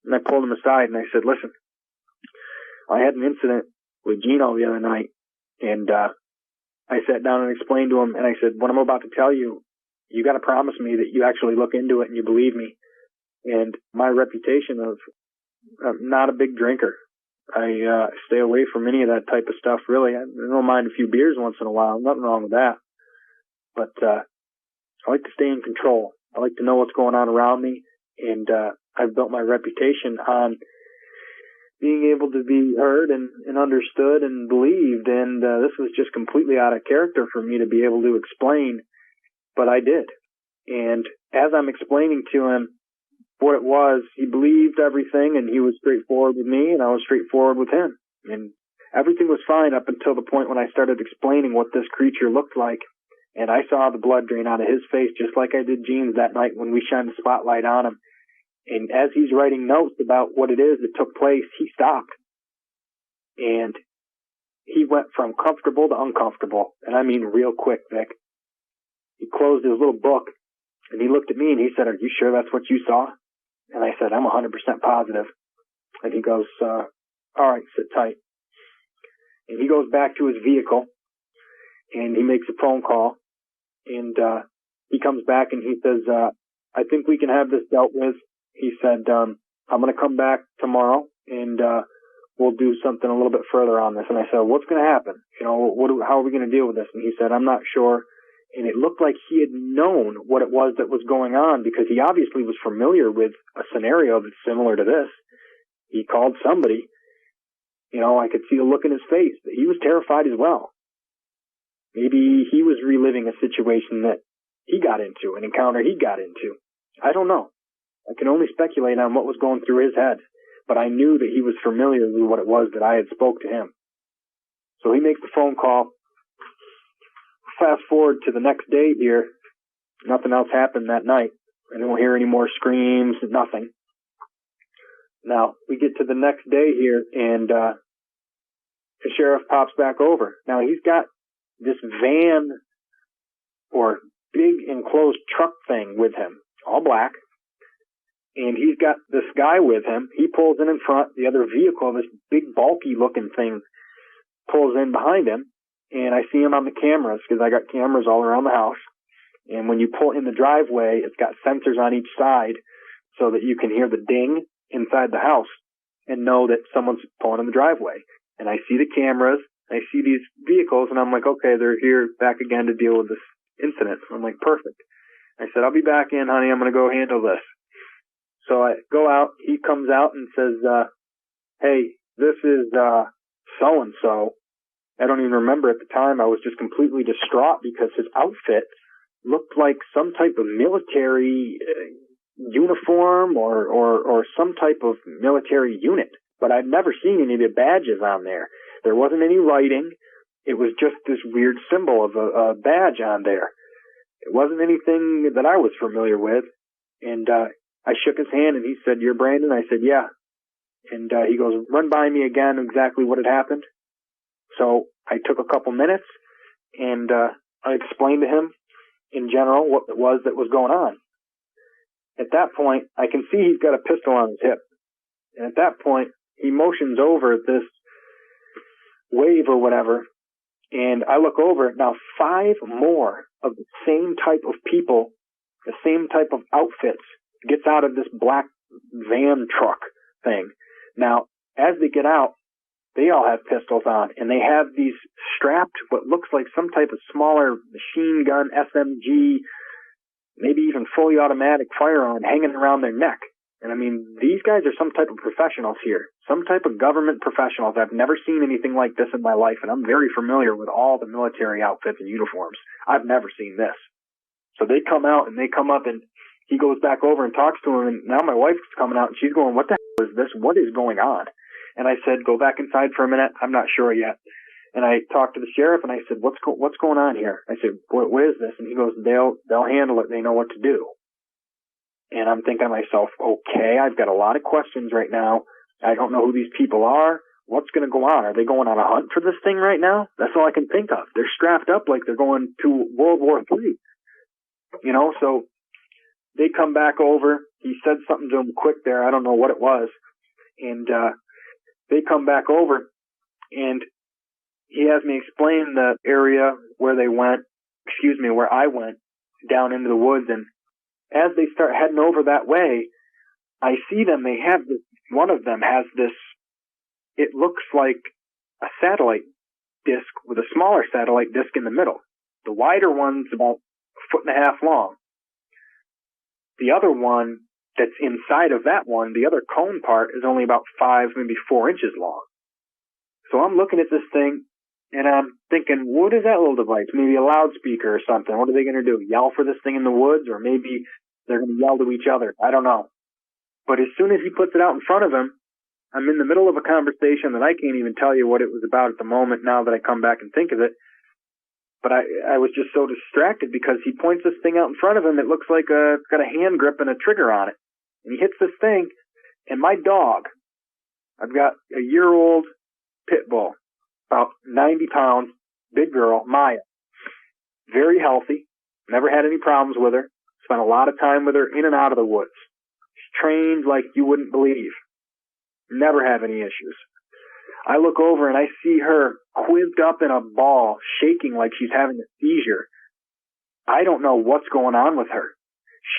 And I pulled him aside and I said, listen, I had an incident with Gino the other night. And I sat down and explained to him, and I said, what I'm about to tell you, you got to promise me that you actually look into it and you believe me. And my reputation of I'm not a big drinker. I stay away from any of that type of stuff, really. I don't mind a few beers once in a while. Nothing wrong with that. But I like to stay in control. I like to know what's going on around me. And I've built my reputation on being able to be heard and understood and believed. And this was just completely out of character for me to be able to explain. But I did. And as I'm explaining to him what it was, he believed everything, and he was straightforward with me, and I was straightforward with him. And everything was fine up until the point when I started explaining what this creature looked like. And I saw the blood drain out of his face, just like I did Gene's that night when we shined the spotlight on him. And as he's writing notes about what it is that took place, he stopped. And he went from comfortable to uncomfortable. And I mean real quick, Vic. He closed his little book, and he looked at me, and he said, are you sure that's what you saw? And I said, I'm 100% positive. And he goes, all right, sit tight. And he goes back to his vehicle, and he makes a phone call. And he comes back, and he says, I think we can have this dealt with. He said, I'm going to come back tomorrow, and we'll do something a little bit further on this. And I said, what's going to happen? How are we going to deal with this? And he said, I'm not sure. And it looked like he had known what it was that was going on, because he obviously was familiar with a scenario that's similar to this. He called somebody. I could see the look in his face that he was terrified as well. Maybe he was reliving a situation that he got into, an encounter he got into. I don't know. I can only speculate on what was going through his head, but I knew that he was familiar with what it was that I had spoke to him. So he makes the phone call. Fast forward to the next day here, nothing else happened that night. I don't hear any more screams, nothing. Now, we get to the next day here, and the sheriff pops back over. Now, he's got this van or big enclosed truck thing with him, all black. And he's got this guy with him. He pulls in front. The other vehicle, this big bulky looking thing, pulls in behind him. And I see him on the cameras, because I got cameras all around the house. And when you pull in the driveway, it's got sensors on each side. so that you can hear the ding inside the house and know that someone's pulling in the driveway. And I see the cameras, I see these vehicles, and I'm like, okay, they're here back again to deal with this incident. I'm like, perfect. I said, I'll be back in, honey. I'm going to go handle this. So I go out. He comes out and says, hey, this is so-and-so. I don't even remember at the time. I was just completely distraught because his outfit looked like some type of military uniform or some type of military unit. But I'd never seen any of the badges on there. There wasn't any writing. It was just this weird symbol of a badge on there. It wasn't anything that I was familiar with. And I shook his hand, and he said, "You're Brandon?" I said, "Yeah." And he goes, "Run by me again exactly what had happened." So I took a couple minutes, and I explained to him in general what it was that was going on. At that point, I can see he's got a pistol on his hip. And at that point, he motions over this wave or whatever, and I look over. Now, 5 more of the same type of people, the same type of outfits, gets out of this black van truck thing. Now, as they get out, they all have pistols on, and they have these strapped, what looks like some type of smaller machine gun, SMG, maybe even fully automatic firearm hanging around their neck. And I mean, these guys are some type of professionals here, some type of government professionals. I've never seen anything like this in my life, and I'm very familiar with all the military outfits and uniforms. I've never seen this. So they come out, and they come up, and he goes back over and talks to him, and now my wife's coming out, and she's going, "What the hell is this? What is going on?" And I said, "Go back inside for a minute. I'm not sure yet." And I talked to the sheriff, and I said, what's going on here? I said, what is this? And he goes, they'll handle it. They know what to do. And I'm thinking to myself, okay, I've got a lot of questions right now. I don't know who these people are. What's going to go on? Are they going on a hunt for this thing right now? That's all I can think of. They're strapped up like they're going to World War III. You know, so they come back over. He said something to him quick there. I don't know what it was. And they come back over, and he has me explain the area where I went down into the woods. And as they start heading over that way, I see them. They have this, one of them has this, it looks like a satellite disc with a smaller satellite disc in the middle. The wider one's about 1.5 feet long. The other one that's inside of that one, the other cone part, is only about 5, maybe 4 inches long. So I'm looking at this thing, and I'm thinking, what is that little device? Maybe a loudspeaker or something. What are they going to do? Yell for this thing in the woods? Or maybe they're going to yell to each other. I don't know. But as soon as he puts it out in front of him, I'm in the middle of a conversation that I can't even tell you what it was about at the moment now that I come back and think of it. But I was just so distracted because he points this thing out in front of him. It looks like it's got a hand grip and a trigger on it. And he hits this thing, and my dog, I've got a year-old pit bull, about 90 pounds, big girl, Maya, very healthy, never had any problems with her, spent a lot of time with her in and out of the woods. She's trained like you wouldn't believe, never have any issues. I look over and I see her quibbed up in a ball, shaking like she's having a seizure. I don't know what's going on with her.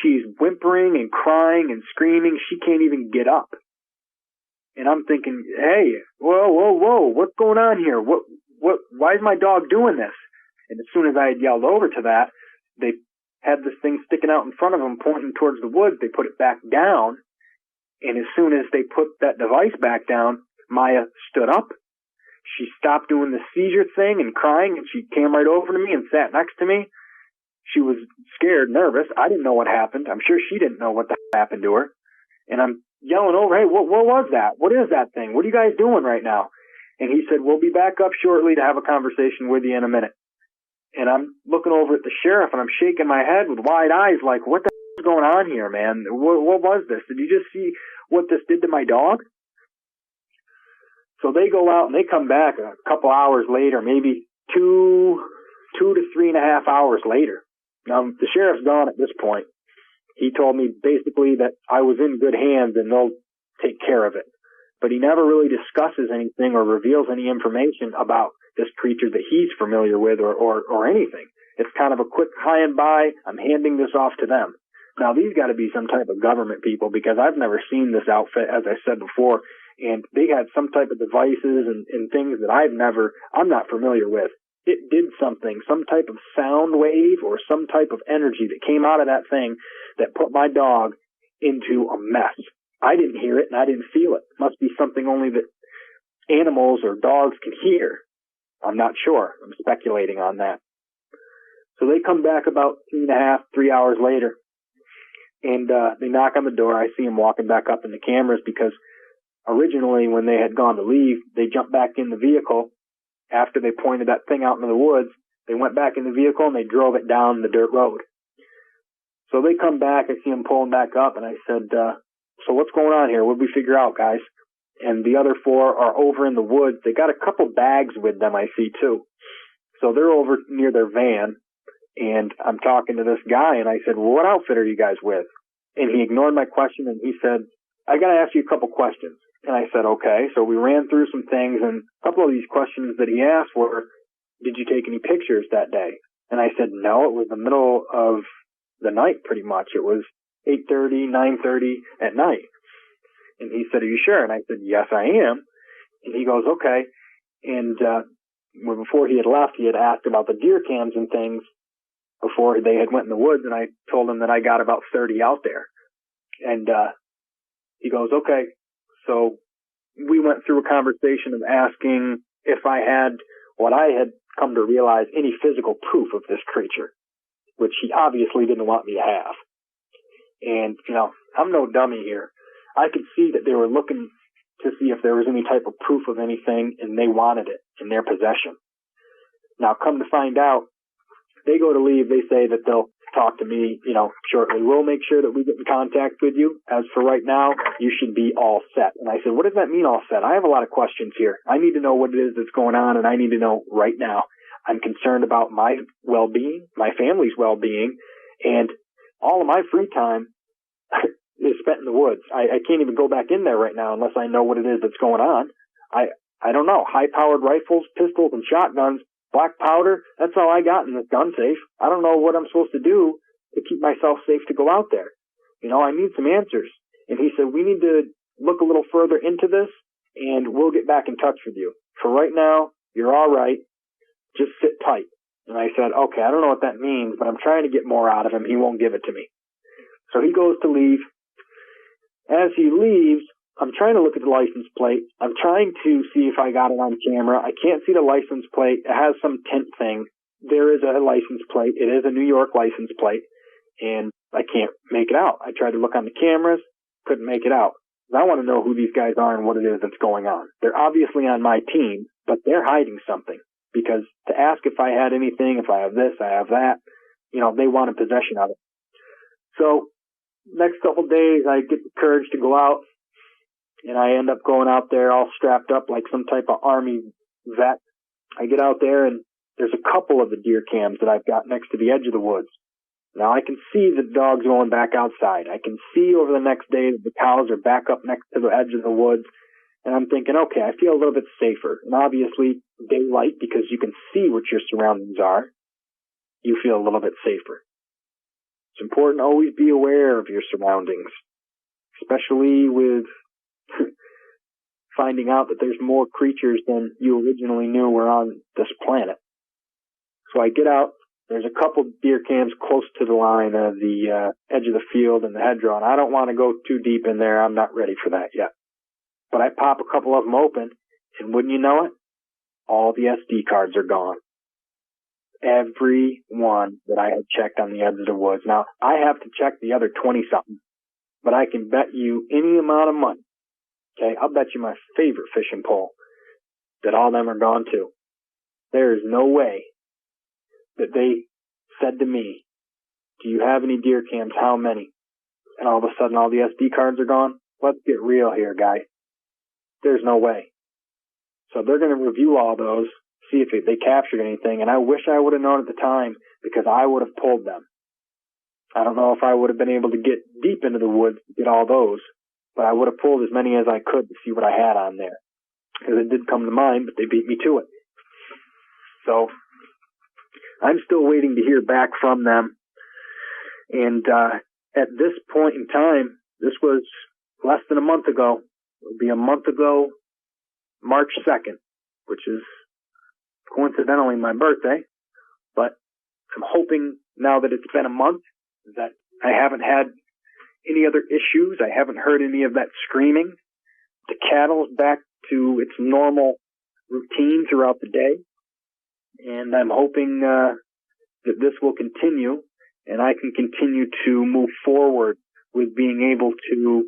She's whimpering and crying and screaming. She can't even get up. And I'm thinking, hey, whoa, what's going on here? Why is my dog doing this? And as soon as I had yelled over to that, they had this thing sticking out in front of them, pointing towards the woods. They put it back down. And as soon as they put that device back down, Maya stood up. She stopped doing the seizure thing and crying, and she came right over to me and sat next to me. She was scared, nervous. I didn't know what happened. I'm sure she didn't know what happened to her. And I'm yelling over, hey, what was that? What is that thing? What are you guys doing right now? And he said, we'll be back up shortly to have a conversation with you in a minute. And I'm looking over at the sheriff, and I'm shaking my head with wide eyes like, what the is going on here, man? What was this? Did you just see what this did to my dog? So they go out, and they come back a couple hours later, maybe two to 3.5 hours later. Now, the sheriff's gone at this point. He told me basically that I was in good hands and they'll take care of it. But he never really discusses anything or reveals any information about this creature that he's familiar with or anything. It's kind of a quick hi and bye. I'm handing this off to them. Now, these got to be some type of government people, because I've never seen this outfit, as I said before, and they had some type of devices and things that I'm not familiar with. It did something, some type of sound wave or some type of energy that came out of that thing that put my dog into a mess. I didn't hear it and I didn't feel it. It must be something only that animals or dogs can hear. I'm not sure. I'm speculating on that. So they come back about 2.5, 3 hours later, and they knock on the door. I see them walking back up in the cameras, because originally when they had gone to leave, they jumped back in the vehicle. After they pointed that thing out into the woods, they went back in the vehicle and they drove it down the dirt road. So they come back. I see them pulling back up, and I said, so what's going on here? What did we figure out, guys? And the other 4 are over in the woods. They got a couple bags with them, I see, too. So they're over near their van, and I'm talking to this guy, and I said, well, what outfit are you guys with? And he ignored my question, and he said, I got to ask you a couple questions. And I said, okay. So we ran through some things, and a couple of these questions that he asked were, did you take any pictures that day? And I said, no, it was the middle of the night, pretty much. It was 8:30, 9:30 at night. And he said, are you sure? And I said, yes, I am. And he goes, okay. And before he had left, he had asked about the deer cams and things before they had went in the woods, and I told him that I got about 30 out there. And he goes, okay. So we went through a conversation of asking if I had what I had come to realize, any physical proof of this creature, which he obviously didn't want me to have. And, I'm no dummy here. I could see that they were looking to see if there was any type of proof of anything, and they wanted it in their possession. Now, come to find out, they go to leave. They say that they'll talk to me, shortly. We'll make sure that we get in contact with you. As for right now, you should be all set. And I said, what does that mean, all set? I have a lot of questions here. I need to know what it is that's going on, and I need to know right now. I'm concerned about my well-being, my family's well-being, and all of my free time is spent in the woods. I can't even go back in there right now unless I know what it is that's going on. I don't know. High-powered rifles, pistols, and shotguns, black powder, that's all I got in this gun safe. I don't know what I'm supposed to do to keep myself safe to go out there. I need some answers. And he said, we need to look a little further into this, and we'll get back in touch with you. For right now, you're all right. Just sit tight. And I said, okay, I don't know what that means, but I'm trying to get more out of him. He won't give it to me. So he goes to leave. As he leaves, I'm trying to look at the license plate. I'm trying to see if I got it on camera. I can't see the license plate. It has some tint thing. There is a license plate. It is a New York license plate, and I can't make it out. I tried to look on the cameras, couldn't make it out. I want to know who these guys are and what it is that's going on. They're obviously on my team, but they're hiding something, because to ask if I had anything, if I have this, I have that, they wanted possession of it. So next couple of days, I get the courage to go out, and I end up going out there all strapped up like some type of army vet. I get out there, and there's a couple of the deer cams that I've got next to the edge of the woods. Now, I can see the dogs going back outside. I can see over the next day that the cows are back up next to the edge of the woods, and I'm thinking, okay, I feel a little bit safer. And obviously, daylight, because you can see what your surroundings are, you feel a little bit safer. It's important to always be aware of your surroundings, especially with finding out that there's more creatures than you originally knew were on this planet. So I get out. There's a couple deer cams close to the line of the edge of the field and the hedgerow, and I don't want to go too deep in there. I'm not ready for that yet. But I pop a couple of them open, and wouldn't you know it, all the SD cards are gone. Every one that I had checked on the edge of the woods. Now, I have to check the other 20-something, but I can bet you any amount of money. Okay, I'll bet you my favorite fishing pole that all of them are gone too. There is no way that they said to me, do you have any deer cams? How many? And all of a sudden all the SD cards are gone. Let's get real here, guy. There's no way. So they're going to review all those, see if they captured anything. And I wish I would have known at the time, because I would have pulled them. I don't know if I would have been able to get deep into the woods to get all those, but I would have pulled as many as I could to see what I had on there. Because it did come to mind, but they beat me to it. So I'm still waiting to hear back from them. And at this point in time, this was less than a month ago. It'll be a month ago, March 2nd, which is coincidentally my birthday. But I'm hoping now that it's been a month that I haven't had any other issues. I haven't heard any of that screaming. The cattle is back to its normal routine throughout the day. And I'm hoping that this will continue and I can continue to move forward with being able to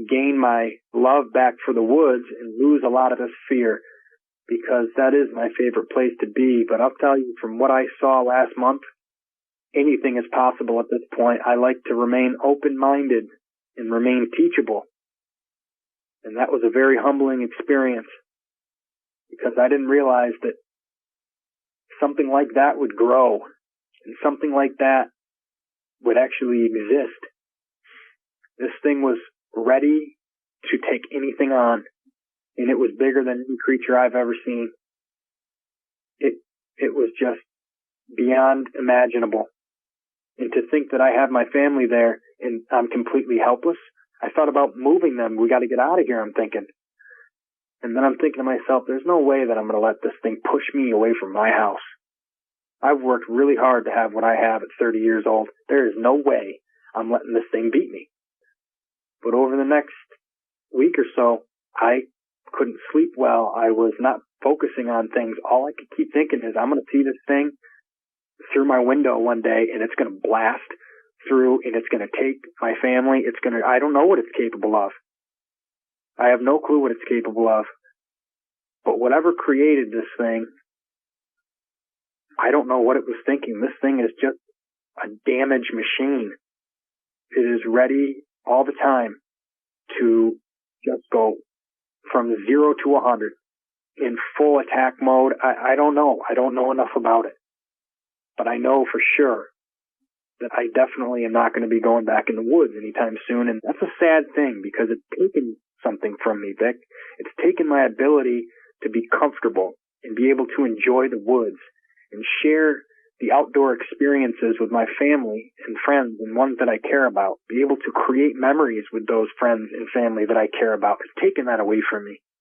gain my love back for the woods and lose a lot of this fear, because that is my favorite place to be. But I'll tell you, from what I saw last month, anything is possible at this point. I like to remain open-minded and remain teachable. And that was a very humbling experience, because I didn't realize that something like that would grow and something like that would actually exist. This thing was ready to take anything on, and it was bigger than any creature I've ever seen. It was just beyond imaginable. And to think that I have my family there and I'm completely helpless. I thought about moving them. We got to get out of here, I'm thinking. And then I'm thinking to myself, there's no way that I'm going to let this thing push me away from my house. I've worked really hard to have what I have at 30 years old. There is no way I'm letting this thing beat me. But over the next week or so, I couldn't sleep well. I was not focusing on things. All I could keep thinking is, I'm going to see this thing through my window one day, and it's going to blast through, and it's going to take my family. I don't know what it's capable of. I have no clue what it's capable of. But whatever created this thing, I don't know what it was thinking. This thing is just a damage machine. It is ready all the time to just go from 0 to 100 in full attack mode. I don't know. I don't know enough about it. But I know for sure that I definitely am not going to be going back in the woods anytime soon. And that's a sad thing, because it's taken something from me, Vic. It's taken my ability to be comfortable and be able to enjoy the woods and share the outdoor experiences with my family and friends and ones that I care about. Be able to create memories with those friends and family that I care about. It's taken that away from me.